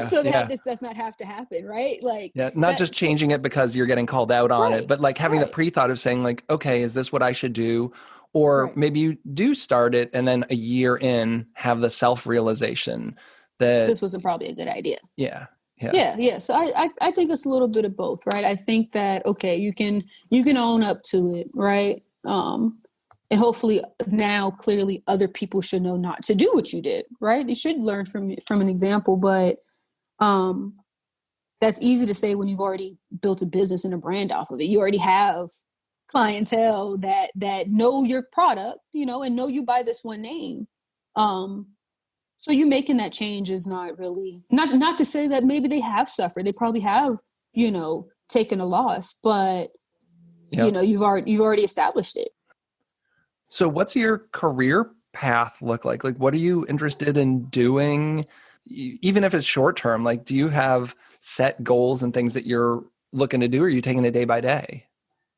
So that this does not have to happen, right? Like, not just changing it because you're getting called out on it, but like having the pre-thought of saying like, okay, is this what I should do? Or maybe you do start it and then a year in have the self-realization that this wasn't probably a good idea. Yeah. So I think it's a little bit of both, right? I think that, okay, you can own up to it, right? And hopefully now clearly other people should know not to do what you did, right? You should learn from an example, but that's easy to say when you've already built a business and a brand off of it. You already have clientele that know your product, you know, and know you by this one name. So you making that change is not really, not to say that maybe they have suffered. They probably have, you know, taken a loss, but you know, you've already established it. So what's your career path look like? Like, what are you interested in doing? Even if it's short term, like, do you have set goals and things that you're looking to do? Or are you taking it day by day?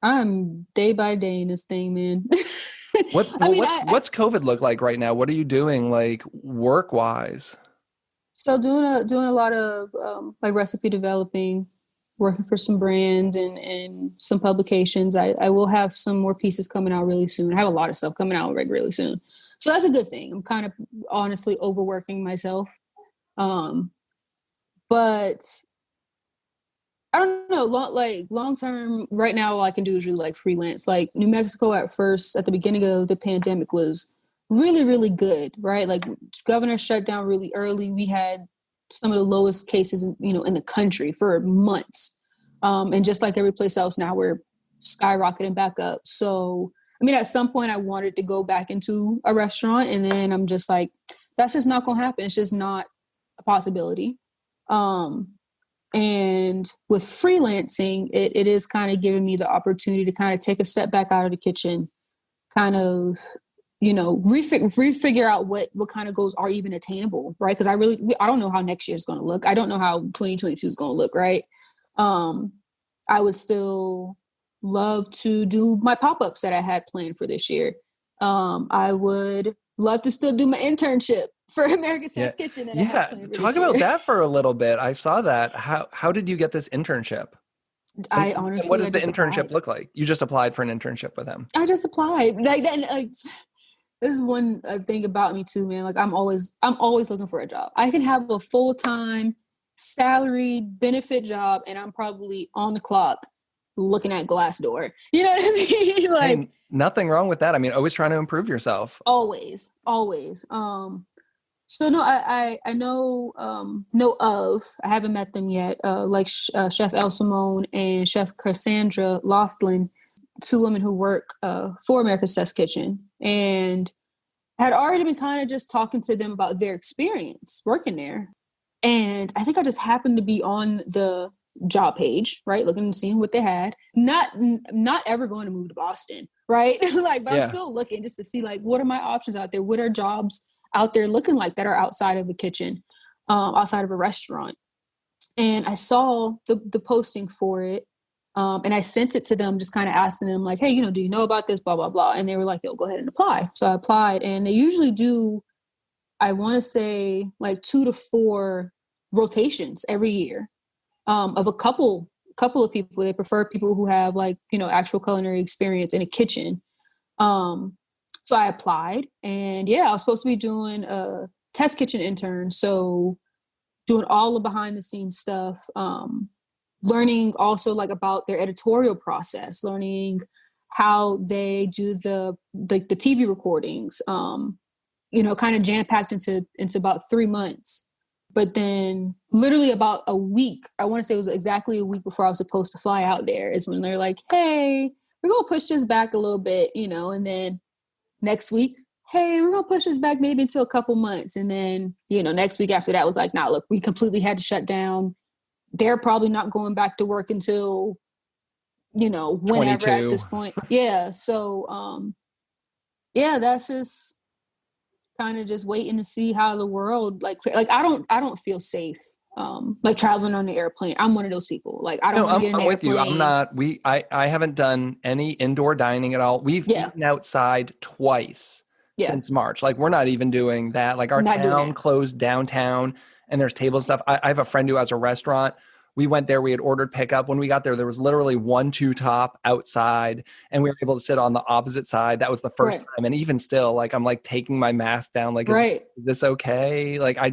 I'm day by day in this thing, man. What's COVID look like right now? What are you doing, like work wise? So doing a lot of like recipe developing, working for some brands and some publications. I will have some more pieces coming out really soon. I have a lot of stuff coming out really soon. So that's a good thing. I'm kind of honestly overworking myself. But I don't know, long term right now, all I can do is really like freelance. Like New Mexico at first, at the beginning of the pandemic was really, really good, right? Like governor shut down really early. We had some of the lowest cases, in the country for months. And just like every place else now, we're skyrocketing back up. So, I mean, at some point I wanted to go back into a restaurant, and then I'm just like, that's just not going to happen. It's just not a possibility. And with freelancing, it is kind of giving me the opportunity to kind of take a step back out of the kitchen, kind of, refigure out what kind of goals are even attainable, right? Because I don't know how next year is going to look. I don't know how 2022 is going to look, right? I would still love to do my pop-ups that I had planned for this year. I would love to still do my internship for America's Test Kitchen. That I had planned for Talk about that for a little bit. I saw that. How did you get this internship? And what does the internship look like? You just applied for an internship with them. I just applied. Like that. This is one thing about me too, man. Like I'm always looking for a job. I can have a full-time salaried benefit job and I'm probably on the clock looking at Glassdoor. You know what I mean? Like, hey, nothing wrong with that. I mean, always trying to improve yourself. Always. So no, I know I haven't met them yet. Like Chef El Simone and Chef Cassandra Laughlin, two women who work for America's Test Kitchen, and had already been kind of just talking to them about their experience working there. And I think I just happened to be on the job page, right? Looking and seeing what they had. Not ever going to move to Boston, right? But I'm still looking just to see like, what are my options out there? What are jobs out there looking like that are outside of the kitchen, outside of a restaurant? And I saw the posting for it. And I sent it to them, just kind of asking them like, hey, do you know about this, blah, blah, blah. And they were like, yo, go ahead and apply. So I applied, and they usually do, I want to say like 2 to 4 rotations every year, of a couple of people. They prefer people who have like, actual culinary experience in a kitchen. So I applied, and I was supposed to be doing a test kitchen intern. So doing all the behind the scenes stuff, learning also like about their editorial process, learning how they do the TV recordings, kind of jam-packed into about 3 months. But then literally about a week, I want to say it was exactly a week before I was supposed to fly out there, is when they're like, hey, we're going to push this back a little bit, and then next week, hey, we're going to push this back maybe until a couple months. And then, next week after that was like, nah, look, we completely had to shut down. They're probably not going back to work until, whenever 22. At this point. Yeah. So, that's just kind of just waiting to see how the world, like I don't feel safe, like traveling on the airplane. I'm one of those people. Like, I don't want to get in an airplane. I'm with you. I haven't done any indoor dining at all. We've eaten outside twice since March. Like, we're not even doing that. Like, our town closed downtown, and there's table stuff. I have a friend who has a restaurant. We went there, we had ordered pickup. When we got there was literally 1-2 top outside, and we were able to sit on the opposite side. That was the first time. And even still, like, I'm like taking my mask down, like, is this okay? Like, I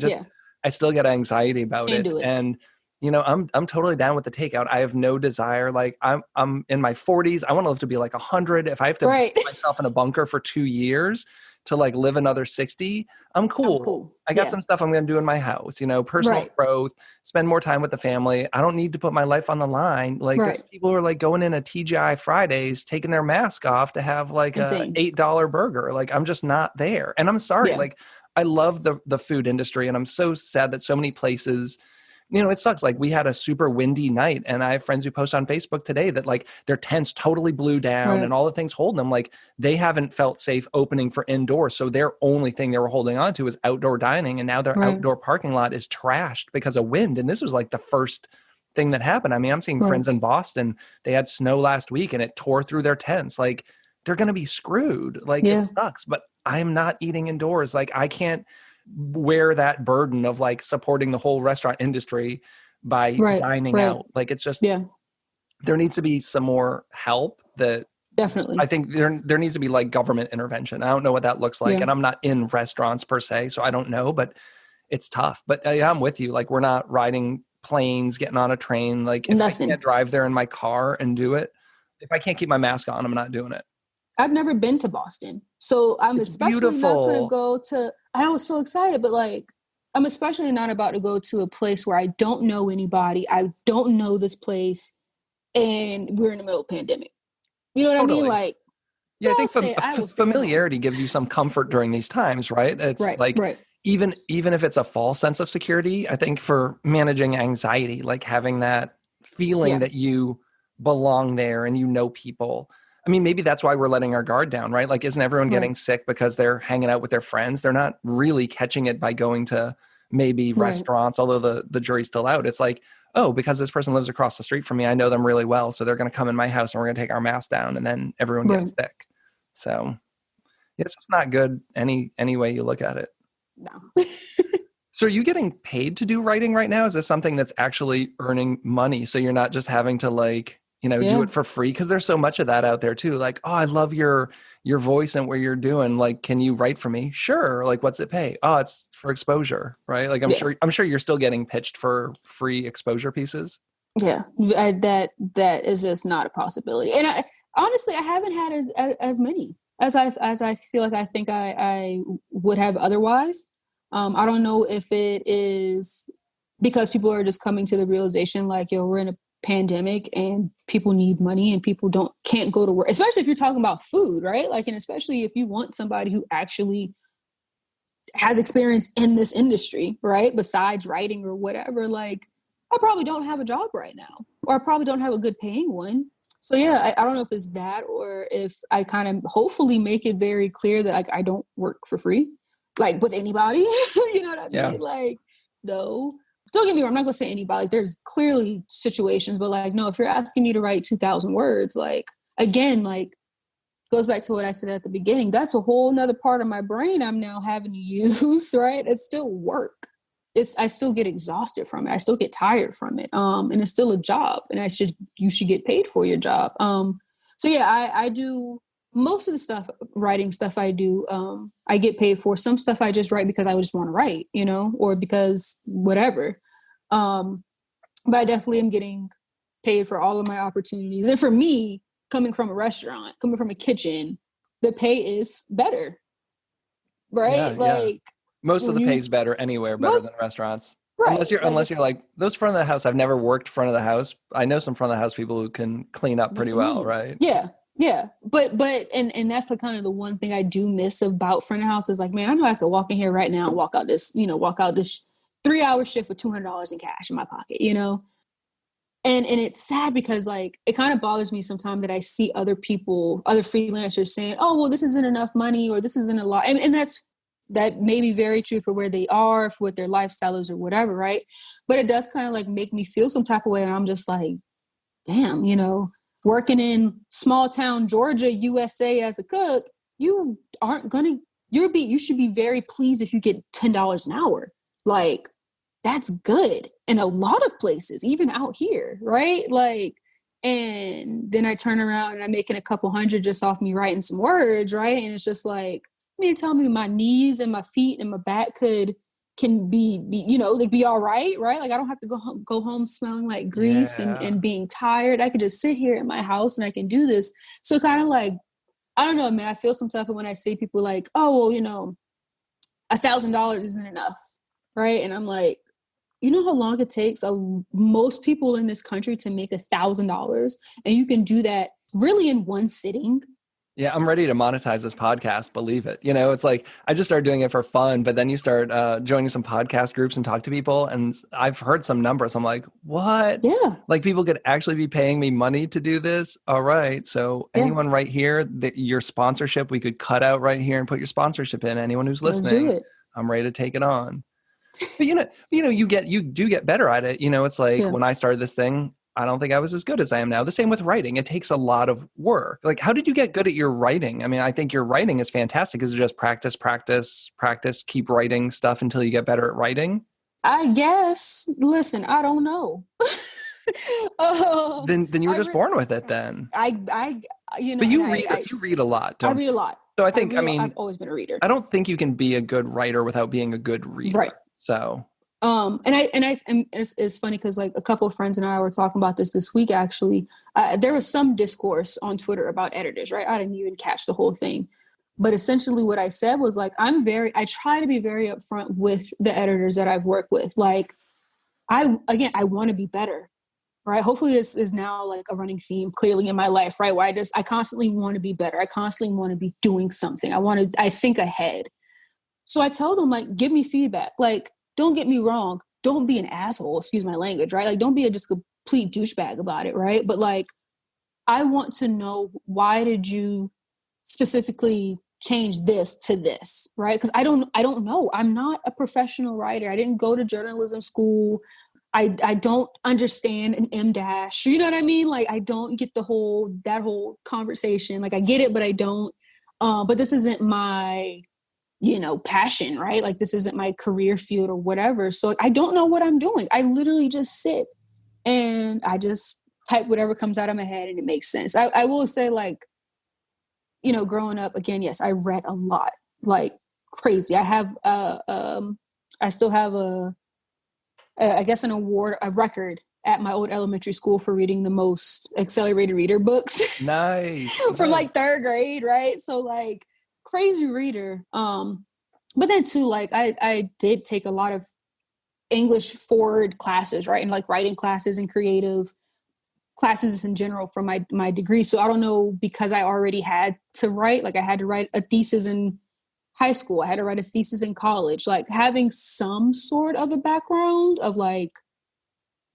still get anxiety about it. And, I'm totally down with the takeout. I have no desire. Like, I'm in my 40s. I want to live to be like 100. If I have to put myself in a bunker for 2 years to like live another 60, I'm cool. I got some stuff I'm going to do in my house, personal growth, spend more time with the family. I don't need to put my life on the line. Like, there's people who are like going in a TGI Fridays, taking their mask off to have like a $8 burger. Like, I'm just not there. And I'm sorry. Like, I love the food industry, and I'm so sad that so many places, it sucks. Like, we had a super windy night, and I have friends who post on Facebook today that like their tents totally blew down and all the things holding them, like they haven't felt safe opening for indoor. So their only thing they were holding on to is outdoor dining. And now their outdoor parking lot is trashed because of wind. And this was like the first thing that happened. I mean, I'm seeing friends in Boston, they had snow last week and it tore through their tents. Like, they're going to be screwed. Like, it sucks, but I'm not eating indoors. Like, I can't wear that burden of like supporting the whole restaurant industry by dining out. Like, it's just, there needs to be some more help. That definitely, I think there needs to be like government intervention. I don't know what that looks like. And I'm not in restaurants per se, so I don't know, but it's tough. But I'm with you. Like, we're not riding planes, getting on a train. Like, if I can't drive there in my car and do it, if I can't keep my mask on, I'm not doing it. I've never been to Boston, so I'm especially not going to go to, I was so excited, but like, I'm especially not about to go to a place where I don't know anybody. I don't know this place, and we're in the middle of a pandemic. You know what I mean? Like, I think familiarity gives you some comfort during these times, right? It's even if it's a false sense of security, I think for managing anxiety, like having that feeling that you belong there and people, I mean, maybe that's why we're letting our guard down, right? Like, isn't everyone Right. getting sick because they're hanging out with their friends? They're not really catching it by going to maybe Right. restaurants, although the jury's still out. It's like, oh, because this person lives across the street from me, I know them really well. So they're going to come in my house and we're going to take our mask down, and then everyone Right. gets sick. So it's just not good any way you look at it. No. So are you getting paid to do writing right now? Is this something that's actually earning money? So you're not just having to like, do it for free? Because there's so much of that out there too. Like, oh, I love your voice and what you're doing. Like, can you write for me? Sure. Like, what's it pay? Oh, it's for exposure, right? Like, I'm sure you're still getting pitched for free exposure pieces. Yeah, that is just not a possibility. And honestly, I haven't had as many as I feel like I think I would have otherwise. I don't know if it is because people are just coming to the realization like, yo, we're in a pandemic and people need money and people can't go to work, especially if you're talking about food, right? Like, and especially if you want somebody who actually has experience in this industry, right? Besides writing or whatever, like, I probably don't have a job right now, or I probably don't have a good paying one. So yeah, I don't know if it's that or if I kind of hopefully make it very clear that like I don't work for free, like with anybody. You know what I mean? Yeah. Like, no, don't get me wrong. I'm not gonna say anybody. Like, there's clearly situations, but like, no, if you're asking me to write 2,000 words, like, again, like, goes back to what I said at the beginning. That's a whole nother part of my brain I'm now having to use, right? It's still work. I still get exhausted from it. I still get tired from it. And it's still a job, and you should get paid for your job. So yeah, I do most of the writing stuff I do. I get paid for. Some stuff I just write because I just want to write, or because whatever. But I definitely am getting paid for all of my opportunities. And for me, coming from a restaurant, coming from a kitchen, the pay is better, right? Yeah. Most of the pay is better anywhere, better than restaurants. Right. Unless you're like those front of the house. I've never worked front of the house. I know some front of the house people who can clean up pretty well, right? Yeah. But and that's the kind of the one thing I do miss about front of house is like, man, I know I could walk in here right now and walk out this 3-hour shift with $200 in cash in my pocket, And it's sad because like it kind of bothers me sometimes that I see other freelancers saying, oh, well, this isn't enough money or this isn't a lot. And that may be very true for where they are, for what their lifestyle is or whatever, right? But it does kind of like make me feel some type of way. And I'm just like, damn, working in small town Georgia, USA as a cook, you should be very pleased if you get $10 an hour. Like, that's good in a lot of places, even out here, right? Like, and then I turn around and I'm making a couple hundred just off me writing some words, right? And it's just like, tell me my knees and my feet and my back can be be all right, right? Like, I don't have to go home smelling like grease and being tired. I could just sit here in my house and I can do this. So kind of like, I don't know, man, I feel some type of when I see people like, oh, well, $1,000 isn't enough, right? And I'm like, you know how long it takes most people in this country to make $1,000, and you can do that really in one sitting. Yeah, I'm ready to monetize this podcast. Believe it. It's like I just started doing it for fun, but then you start joining some podcast groups and talk to people, and I've heard some numbers. I'm like, what? Yeah. Like, people could actually be paying me money to do this. All right. So anyone right here, your sponsorship, we could cut out right here and put your sponsorship in. Anyone who's listening, let's do it. I'm ready to take it on. But you do get better at it. It's like when I started this thing, I don't think I was as good as I am now. The same with writing. It takes a lot of work. Like, how did you get good at your writing? I mean, I think your writing is fantastic. Is it just practice, keep writing stuff until you get better at writing? I guess. Listen, I don't know. Then you were just born with it then. But you read a lot, don't you? I read a lot. So I think, I've always been a reader. I don't think you can be a good writer without being a good reader. Right. So... and it's funny because like a couple of friends and I were talking about this week, actually. There was some discourse on Twitter about editors, right? I didn't even catch the whole thing. But essentially what I said was like, I try to be very upfront with the editors that I've worked with. Like, I want to be better, right? Hopefully this is now like a running theme clearly in my life, right? Where I constantly want to be better. I constantly want to be doing something. I think ahead. So I tell them, like, give me feedback. Like, don't get me wrong. Don't be an asshole. Excuse my language, right? Like, don't be just a complete douchebag about it, right? But like, I want to know, why did you specifically change this to this, right? Because I don't know. I'm not a professional writer. I didn't go to journalism school. I don't understand an M dash. You know what I mean? Like, I don't get that whole conversation. Like, I get it, but I don't. But this isn't my, passion, right? Like, this isn't my career field or whatever. So like, I don't know what I'm doing. I literally just sit and I just type whatever comes out of my head and it makes sense. I will say, like, growing up, again, yes, I read a lot, like crazy. I still have I guess a record at my old elementary school for reading the most accelerated reader books. Nice. From like third grade, right? So like, crazy reader. But then too, like I did take a lot of English forward classes, right? And like writing classes and creative classes in general from my degree. So I don't know, because I already had to write, like I had to write a thesis in high school. I had to write a thesis in college, like having some sort of a background of like,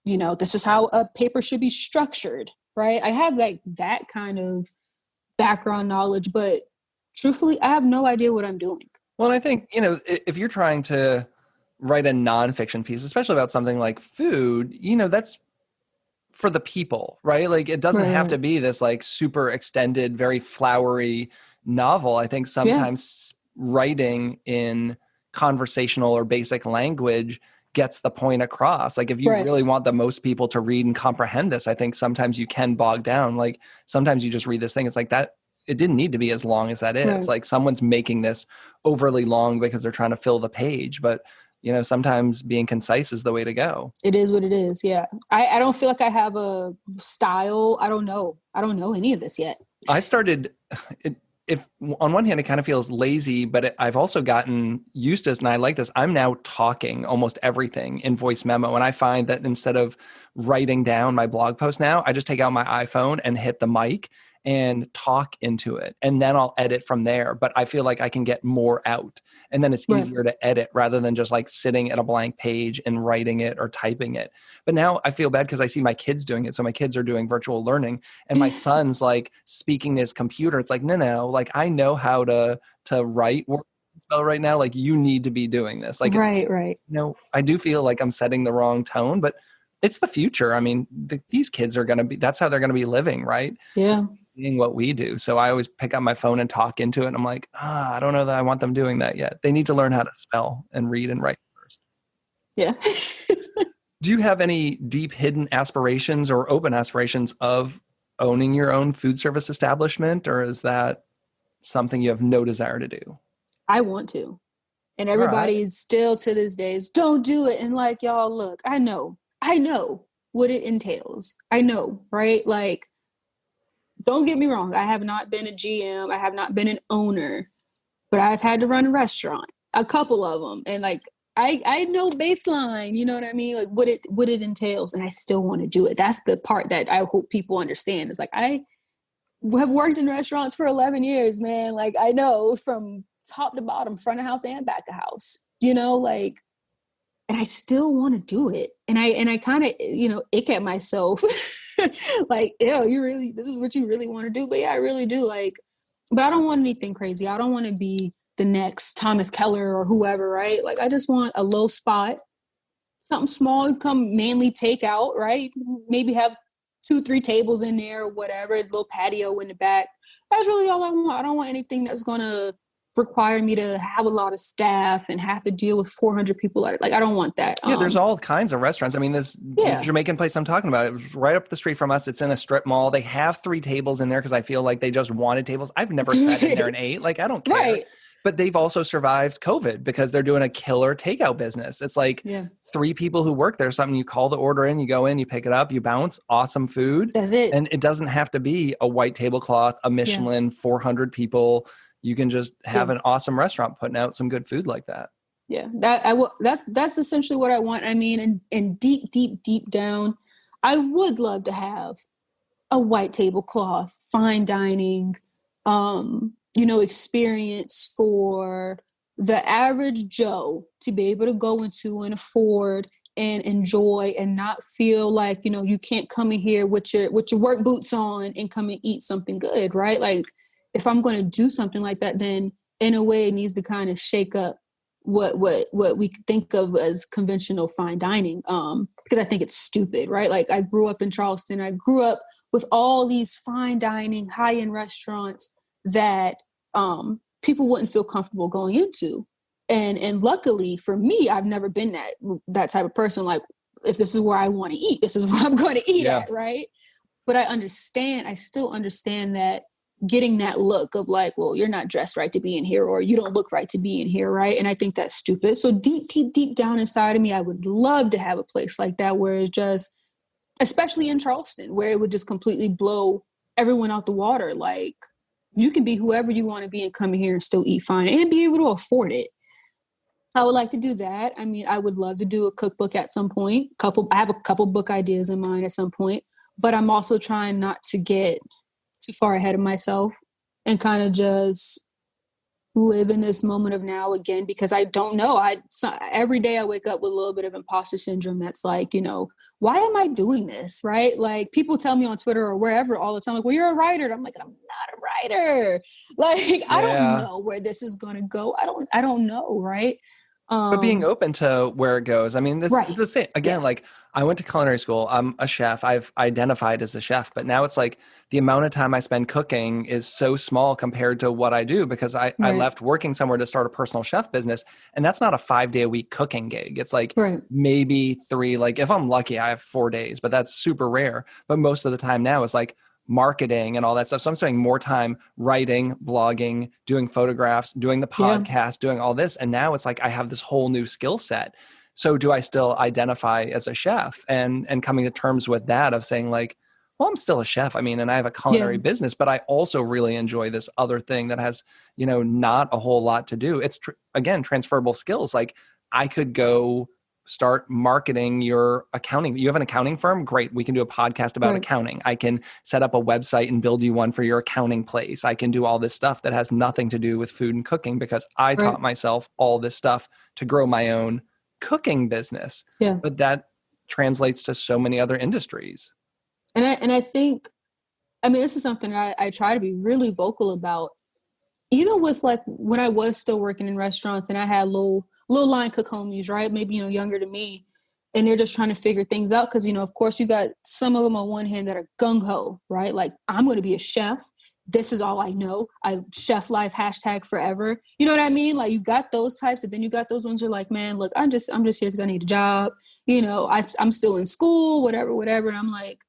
this is how a paper should be structured, right? I have like that kind of background knowledge, but truthfully, I have no idea what I'm doing. Well, I think, if you're trying to write a nonfiction piece, especially about something like food, that's for the people, right? Like, it doesn't have to be this like super extended, very flowery novel. I think sometimes writing in conversational or basic language gets the point across. Like, if you really want the most people to read and comprehend this, I think sometimes you can bog down. Like, sometimes you just read this thing, it's like that, it didn't need to be as long as that is. Like, someone's making this overly long because they're trying to fill the page, but sometimes being concise is the way to go. It is what it is. Yeah. I don't feel like I have a style. I don't know any of this yet. I started, if on one hand, it kind of feels lazy, but I've also gotten used to this, and I like this. I'm now talking almost everything in voice memo. And I find that instead of writing down my blog post now, I just take out my iPhone and hit the mic and talk into it. And then I'll edit from there. But I feel like I can get more out. And then it's easier to edit rather than just like sitting at a blank page and writing it or typing it. But now I feel bad because I see my kids doing it. So my kids are doing virtual learning and my son's like speaking to his computer. It's like, no, like I know how to write or spell right now. Like, you need to be doing this. Like, right. I do feel like I'm setting the wrong tone, but it's the future. I mean, these kids are going to be, that's how they're going to be living, right? Yeah. Seeing what we do. So I always pick up my phone and talk into it. And I'm like, I don't know that I want them doing that yet. They need to learn how to spell and read and write first. Yeah. Do you have any deep hidden aspirations or open aspirations of owning your own food service establishment? Or is that something you have no desire to do? I want to. And everybody still to this day is, don't do it. And like, y'all, look, I know what it entails. I know, right? Like, don't get me wrong. I have not been a GM. I have not been an owner, but I've had to run a restaurant, a couple of them. And like, I know baseline, you know what I mean? Like what it entails, and I still want to do it. That's the part that I hope people understand. Is like, I have worked in restaurants for 11 years, man. Like, I know from top to bottom, front of house and back of house, like, and I still want to do it. And I kind of, ick at myself. Like, ew, this is what you really want to do? But yeah, I really do. Like, but I don't want anything crazy. I don't want to be the next Thomas Keller or whoever, right? Like, I just want a little spot, something small, come mainly takeout, right? Maybe have 2-3 tables in there or whatever, a little patio in the back. That's really all I want. I don't want anything that's going to require me to have a lot of staff and have to deal with 400 people. Like, I don't want that. Yeah, there's all kinds of restaurants. I mean, this Jamaican place I'm talking about, it was right up the street from us. It's in a strip mall. They have 3 tables in there because I feel like they just wanted tables. I've never sat in there and ate. Like, I don't care. Right. But they've also survived COVID because they're doing a killer takeout business. It's like 3 people who work there, something you call the order in, you go in, you pick it up, you bounce, awesome food. That's it. And it doesn't have to be a white tablecloth, a Michelin, 400 people. You can just have an awesome restaurant putting out some good food like that. Yeah, that's essentially what I want. I mean, and deep down, I would love to have a white tablecloth, fine dining, experience for the average Joe to be able to go into and afford and enjoy and not feel like, you know, you can't come in here with your work boots on and come and eat something good, right? Like if I'm going to do something like that, then in a way it needs to kind of shake up what we think of as conventional fine dining. Because I think it's stupid, right? Like I grew up in Charleston. I grew up with all these fine dining, high-end restaurants that people wouldn't feel comfortable going into. And luckily for me, I've never been that type of person. Like, if this is where I want to eat, this is where I'm going to eat at, right? But I still understand that getting that look of like, well, you're not dressed right to be in here, or you don't look right to be in here, right? And I think that's stupid. So deep down inside of me, I would love to have a place like that where it's just, especially in Charleston, where it would just completely blow everyone out the water. Like, you can be whoever you want to be and come in here and still eat fine and be able to afford it. I would like to do that. I mean, I would love to do a cookbook at some point. I have a couple book ideas in mind at some point, but I'm also trying not to get too far ahead of myself and kind of just live in this moment of now again, because I don't know. Every day I wake up with a little bit of imposter syndrome. That's like, you know, why am I doing this? Right? Like people tell me on Twitter or wherever all the time, like, well, you're a writer. And I'm like, I'm not a writer. Like, I don't know where this is going to go. I don't know. Right. But being open to where it goes. I mean, it's the same. Again, like I went to culinary school. I'm a chef. I've identified as a chef, but now it's like the amount of time I spend cooking is so small compared to what I do, because I left working somewhere to start a personal chef business. And that's not a 5-day-a-week cooking gig. It's like maybe 3, like if I'm lucky, I have 4 days, but that's super rare. But most of the time now it's like marketing and all that stuff. So I'm spending more time writing, blogging, doing photographs, doing the podcast, doing all this. And now it's like I have this whole new skill set. So do I still identify as a chef? And coming to terms with that of saying like, well, I'm still a chef. I mean, and I have a culinary business, but I also really enjoy this other thing that has, you know, not a whole lot to do. It's again, transferable skills. Like I could go start marketing your accounting. You have an accounting firm? Great. We can do a podcast about accounting. I can set up a website and build you one for your accounting place. I can do all this stuff that has nothing to do with food and cooking, because I taught myself all this stuff to grow my own cooking business. Yeah. But that translates to so many other industries. And I think, I mean, this is something I try to be really vocal about, even with like when I was still working in restaurants and I had little line cook homies, right? Maybe, you know, younger than me. And they're just trying to figure things out. Cause, you know, of course you got some of them on one hand that are gung ho, right? Like, I'm going to be a chef. This is all I know. Chef life #forever. You know what I mean? Like you got those types, and then you got those ones who are like, man, look, I'm just here cause I need a job. You know, I'm still in school, whatever. And I'm like,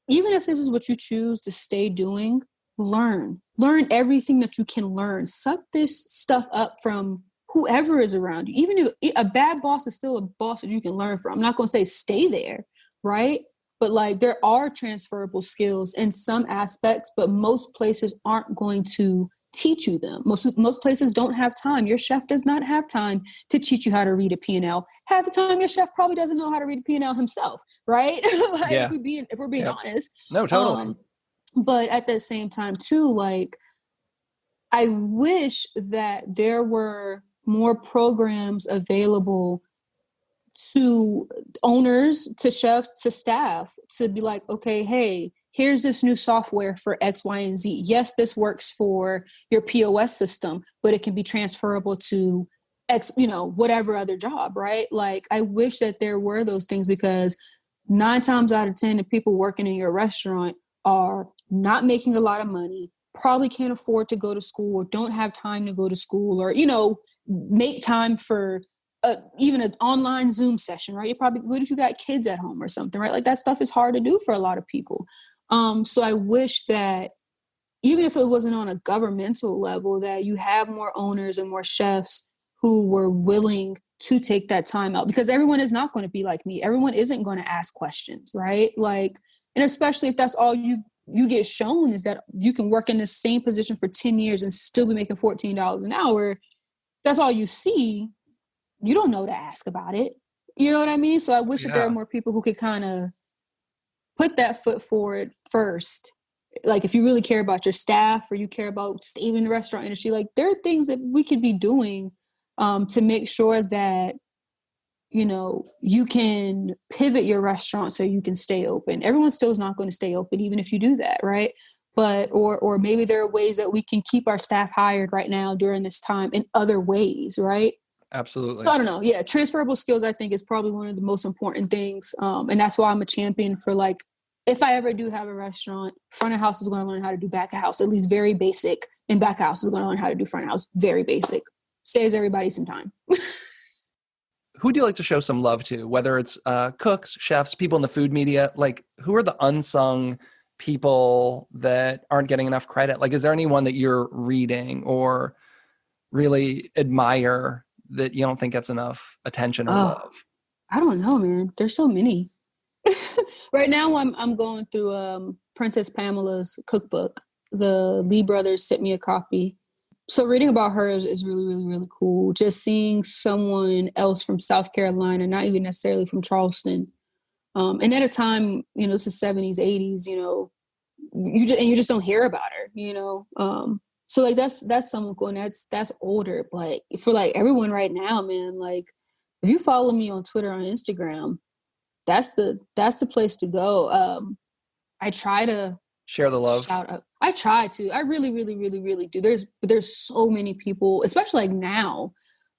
even if this is what you choose to stay doing, learn everything that you can learn. Suck this stuff up from whoever is around you. Even if a bad boss is still a boss that you can learn from. I'm not going to say stay there, right? But like there are transferable skills in some aspects, but most places aren't going to teach you them. Most places don't have time. Your chef does not have time to teach you how to read a P&L. Half the time your chef probably doesn't know how to read a P&L himself, right? Like if we're being honest. No, totally. But at the same time too, like I wish that there were more programs available to owners, to chefs, to staff, to be like, okay, hey, here's this new software for X, Y, and Z. Yes, this works for your POS system, but it can be transferable to X, you know, whatever other job, right? Like, I wish that there were those things, because 9 times out of 10, the people working in your restaurant are not making a lot of money, probably can't afford to go to school, or don't have time to go to school, or, you know, make time for even an online Zoom session, right? What if you got kids at home or something, right? Like that stuff is hard to do for a lot of people. So I wish that even if it wasn't on a governmental level, that you have more owners and more chefs who were willing to take that time out, because everyone is not going to be like me. Everyone isn't going to ask questions, right? Like, and especially if that's all you get shown is that you can work in the same position for 10 years and still be making $14 an hour. That's all you see. You don't know to ask about it. You know what I mean? So I wish that there were more people who could kind of put that foot forward first. Like if you really care about your staff, or you care about staying in the restaurant industry, like there are things that we could be doing to make sure that, you can pivot your restaurant so you can stay open. Everyone still is not going to stay open, even if you do that, right? But, or maybe there are ways that we can keep our staff hired right now during this time in other ways, right? Absolutely. So I don't know. Yeah. Transferable skills, I think, is probably one of the most important things. And that's why I'm a champion for, like, if I ever do have a restaurant, front of house is going to learn how to do back of house, at least very basic. And back of house is going to learn how to do front of house, very basic. Saves everybody some time. Who do you like to show some love to, whether it's cooks, chefs, people in the food media? Like, who are the unsung people that aren't getting enough credit? Like, is there anyone that you're reading or really admire that you don't think gets enough attention or love? I don't know, man. There's so many. Right now, I'm going through Princess Pamela's cookbook. The Lee brothers sent me a copy. So reading about her is really, really, really cool. Just seeing someone else from South Carolina, not even necessarily from Charleston. And at a time, it's the 70s, 80s, you just don't hear about her, So like that's someone cool, and that's older. But for like everyone right now, man, like if you follow me on Twitter, on Instagram, that's the place to go. I try to share the love. Shout out. I try to. I really, really, really, really do. There's so many people, especially like now,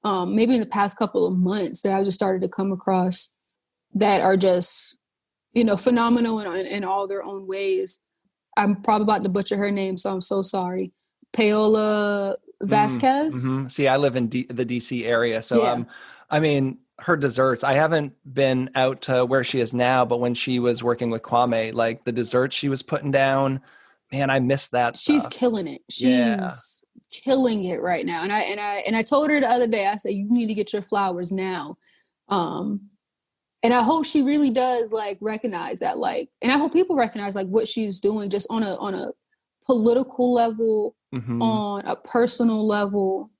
maybe in the past couple of months, that I've just started to come across that are just, phenomenal in all their own ways. I'm probably about to butcher her name, so I'm so sorry. Paola Vasquez. Mm-hmm. See, I live in the DC area, so yeah. Her desserts, I haven't been out to where she is now, but when she was working with Kwame, like the desserts she was putting down, man, I miss that She's stuff. killing it. She's killing it right now. And I told her the other day, I said, you need to get your flowers now. And I hope she really does like recognize that, like, and I hope people recognize like what she's doing just on a political level, on a personal level.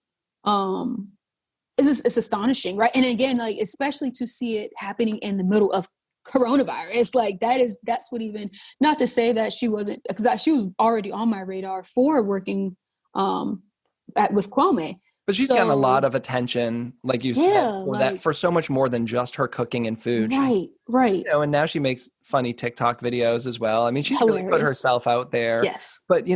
It's astonishing, right? And again, like, especially to see it happening in the middle of coronavirus, like that's what, even not to say that she wasn't, because she was already on my radar for working with Kwame. But she's gotten a lot of attention, like you said, for that, for so much more than just her cooking and food. Right. And now she makes funny TikTok videos as well. I mean, she's hilarious. Really put herself out there. Yes. But,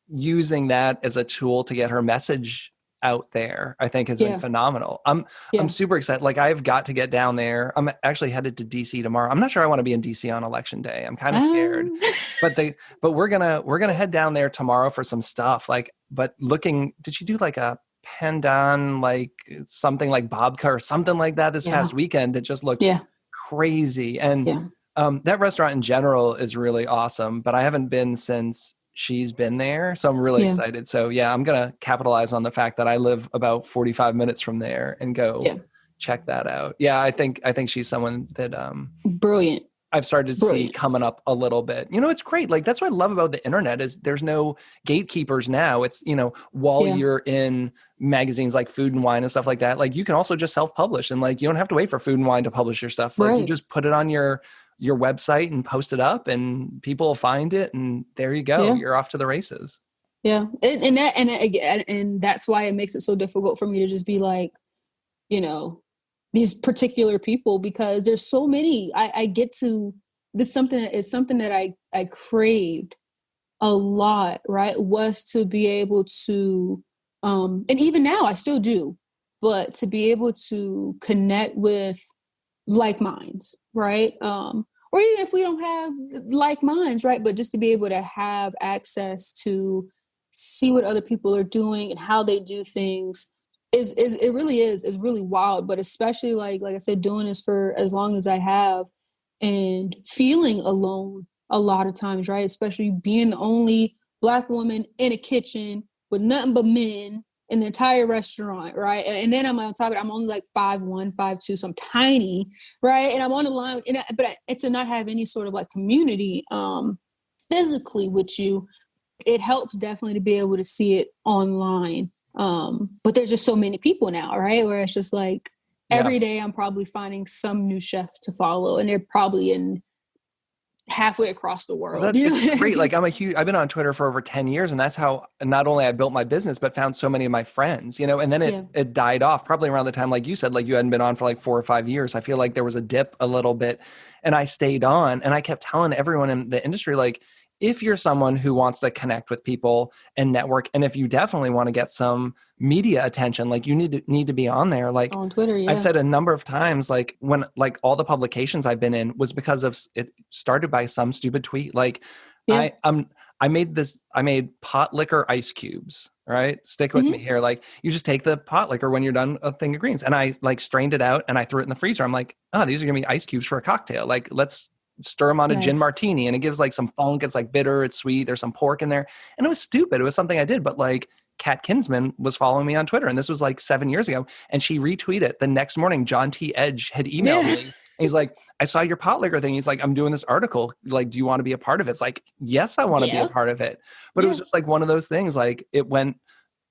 using that as a tool to get her message out there, I think has been phenomenal. I'm super excited. Like, I've got to get down there. I'm actually headed to DC tomorrow. I'm not sure I want to be in DC on election day. I'm kind of scared, but we're going to head down there tomorrow for some stuff. Did you do like a pandan, like something like babka or something like that this past weekend that just looked crazy? And that restaurant in general is really awesome, but I haven't been since she's been there. So I'm really excited. So I'm going to capitalize on the fact that I live about 45 minutes from there and go check that out. Yeah. I think she's someone that, brilliant. I've started to see coming up a little bit. It's great. Like, that's what I love about the internet is there's no gatekeepers now. It's, while you're in magazines like Food and Wine and stuff like that, like you can also just self-publish, and like, you don't have to wait for Food and Wine to publish your stuff. Like you just put it on your website and post it up, and people will find it, and there you go. You're off to the races. Yeah. And that's why it makes it so difficult for me to just be like, these particular people, because there's so many. I get to this, something that I craved a lot, right? Was to be able to, and even now I still do, but to be able to connect with like minds, right? Or even if we don't have like minds, right? But just to be able to have access to see what other people are doing and how they do things is really wild. But especially like I said, doing this for as long as I have and feeling alone a lot of times, right? Especially being the only Black woman in a kitchen with nothing but men in the entire restaurant, right? And then I'm on top of it, I'm only like 5'1", 5'2", so I'm tiny, right? And I'm on the line, but to not have any sort of like community physically with you, it helps definitely to be able to see it online. But there's just so many people now, right? Where it's just like every day I'm probably finding some new chef to follow, and they're probably in halfway across the Well, world. it's great. Like I've been on Twitter for over 10 years, and that's how not only I built my business, but found so many of my friends, and then it died off probably around the time, like you said, like you hadn't been on for like 4 or 5 years. I feel like there was a dip a little bit, and I stayed on, and I kept telling everyone in the industry, like, if you're someone who wants to connect with people and network, and if you definitely want to get some media attention, like you need to be on there. Like on Twitter, yeah. I've said a number of times, like when like all the publications I've been in was because of it started by some stupid tweet. Like I made pot liquor ice cubes. Right, stick with me here. Like you just take the pot liquor when you're done a thing of greens, and I like strained it out and I threw it in the freezer. I'm like, oh, these are gonna be ice cubes for a cocktail. Like let's stir them on a gin martini, and it gives like some funk. It's like bitter, it's sweet. There's some pork in there, and it was stupid. It was something I did, but like Kat Kinsman was following me on Twitter, and this was like 7 years ago, and she retweeted the next morning. John T. Edge had emailed me. And he's like, I saw your pot liquor thing. He's like, I'm doing this article. Like, do you want to be a part of it? It's like, yes, I want to be a part of it. But it was just like one of those things. Like it went,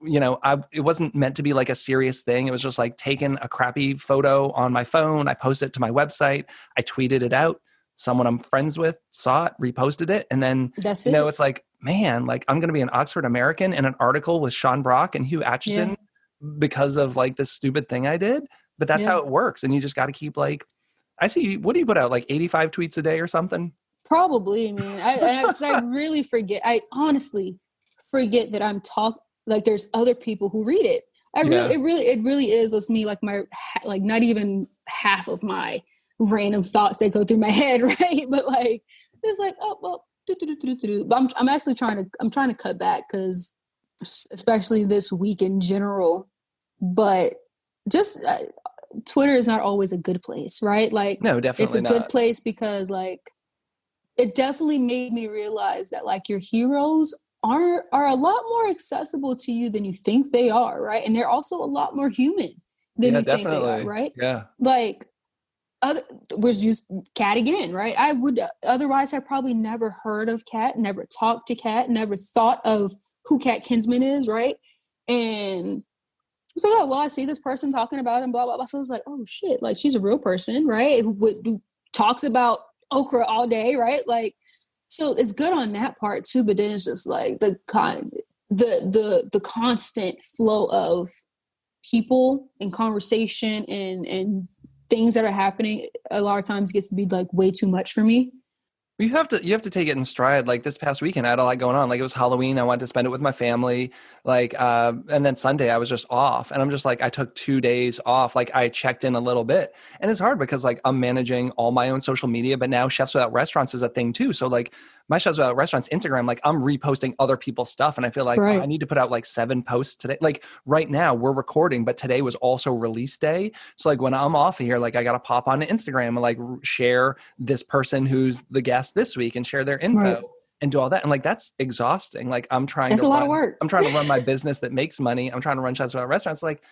it wasn't meant to be like a serious thing. It was just like taking a crappy photo on my phone. I posted it to my website. I tweeted it out. Someone I'm friends with saw it, reposted it. And then, it's like, man, like I'm going to be an Oxford American in an article with Sean Brock and Hugh Atchison because of like this stupid thing I did. But that's how it works. And you just got to keep like, I see, what do you put out? Like 85 tweets a day or something? Probably, man. I really forget. I honestly forget that I'm like there's other people who read it. It really is just me, like my, like not even half of my random thoughts that go through my head, right? But like it's like, oh well, but I'm actually trying to cut back, because especially this week in general, but just Twitter is not always a good place, right? Like no, definitely it's a good place because like it definitely made me realize that like your heroes are a lot more accessible to you than you think they are, right? And they're also a lot more human than you think they are, right? Yeah. Like was used Kat again, right? I would otherwise have probably never heard of Kat, never talked to Kat, never thought of who Kat Kinsman is, right? And it's like, oh, well, I see this person talking about him, blah, blah, blah. So I was like, oh shit, like she's a real person, right? Who talks about okra all day, right? Like, so it's good on that part too, but then it's just like the constant flow of people and conversation and things that are happening a lot of times gets to be like way too much for me. You have to take it in stride. Like this past weekend, I had a lot going on. Like it was Halloween. I wanted to spend it with my family. Like, and then Sunday I was just off, and I'm just like, I took 2 days off. Like I checked in a little bit, and it's hard because like I'm managing all my own social media, but now Chefs Without Restaurants is a thing too. So like my Chefs Without Restaurants Instagram, like I'm reposting other people's stuff. And I feel like I need to put out like 7 posts today. Like right now we're recording, but today was also release day. So like when I'm off of here, like I got to pop on Instagram and like share this person who's the guest this week and share their info and do all that. And like, that's exhausting. Like it's a lot of work. I'm trying to run my business that makes money. I'm trying to run Chefs Without Restaurants. Like,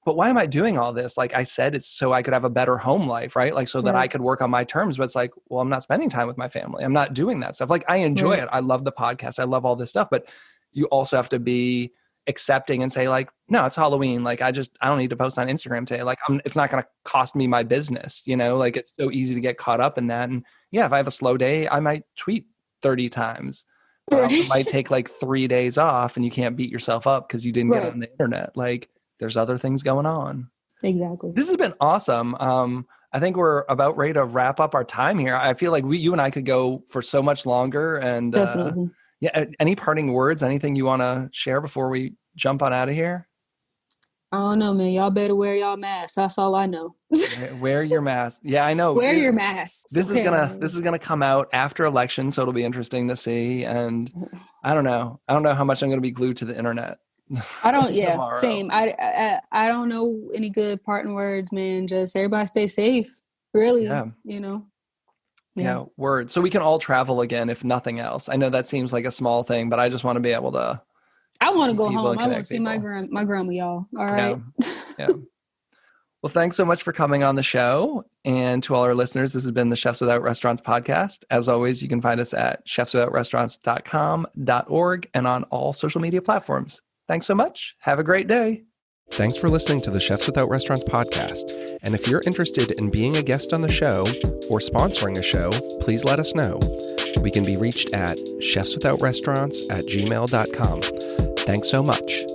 but why am I doing all this? Like I said, it's so I could have a better home life, right? Like so that I could work on my terms, but it's like, well, I'm not spending time with my family. I'm not doing that stuff. Like I enjoy it. I love the podcast. I love all this stuff, but you also have to be accepting and say like, no, it's Halloween. Like I don't need to post on Instagram today. Like it's not going to cost me my business, like it's so easy to get caught up in that. And yeah, if I have a slow day, I might tweet 30 times. It might take like 3 days off, and you can't beat yourself up because you didn't get on the internet. Like there's other things going on. Exactly. This has been awesome. I think we're about ready to wrap up our time here. I feel like you and I could go for so much longer. And any parting words, anything you want to share before we jump on out of here? I don't know, man. Y'all better wear y'all masks. That's all I know. Wear your mask. Yeah, I know. Wear your masks. This is gonna come out after election, so it'll be interesting to see. And I don't know how much I'm gonna be glued to the internet. I don't. Yeah, same. I don't know any good parting words, man. Just everybody stay safe. Really, Yeah, word. So we can all travel again, if nothing else. I know that seems like a small thing, but I just want to be able to. I want to go home. I want to see my grandma, y'all. All right. Yeah. Well, thanks so much for coming on the show. And to all our listeners, this has been the Chefs Without Restaurants podcast. As always, you can find us at chefswithoutrestaurants.com.org and on all social media platforms. Thanks so much. Have a great day. Thanks for listening to the Chefs Without Restaurants podcast. And if you're interested in being a guest on the show or sponsoring a show, please let us know. We can be reached at chefswithoutrestaurants@gmail.com. Thanks so much.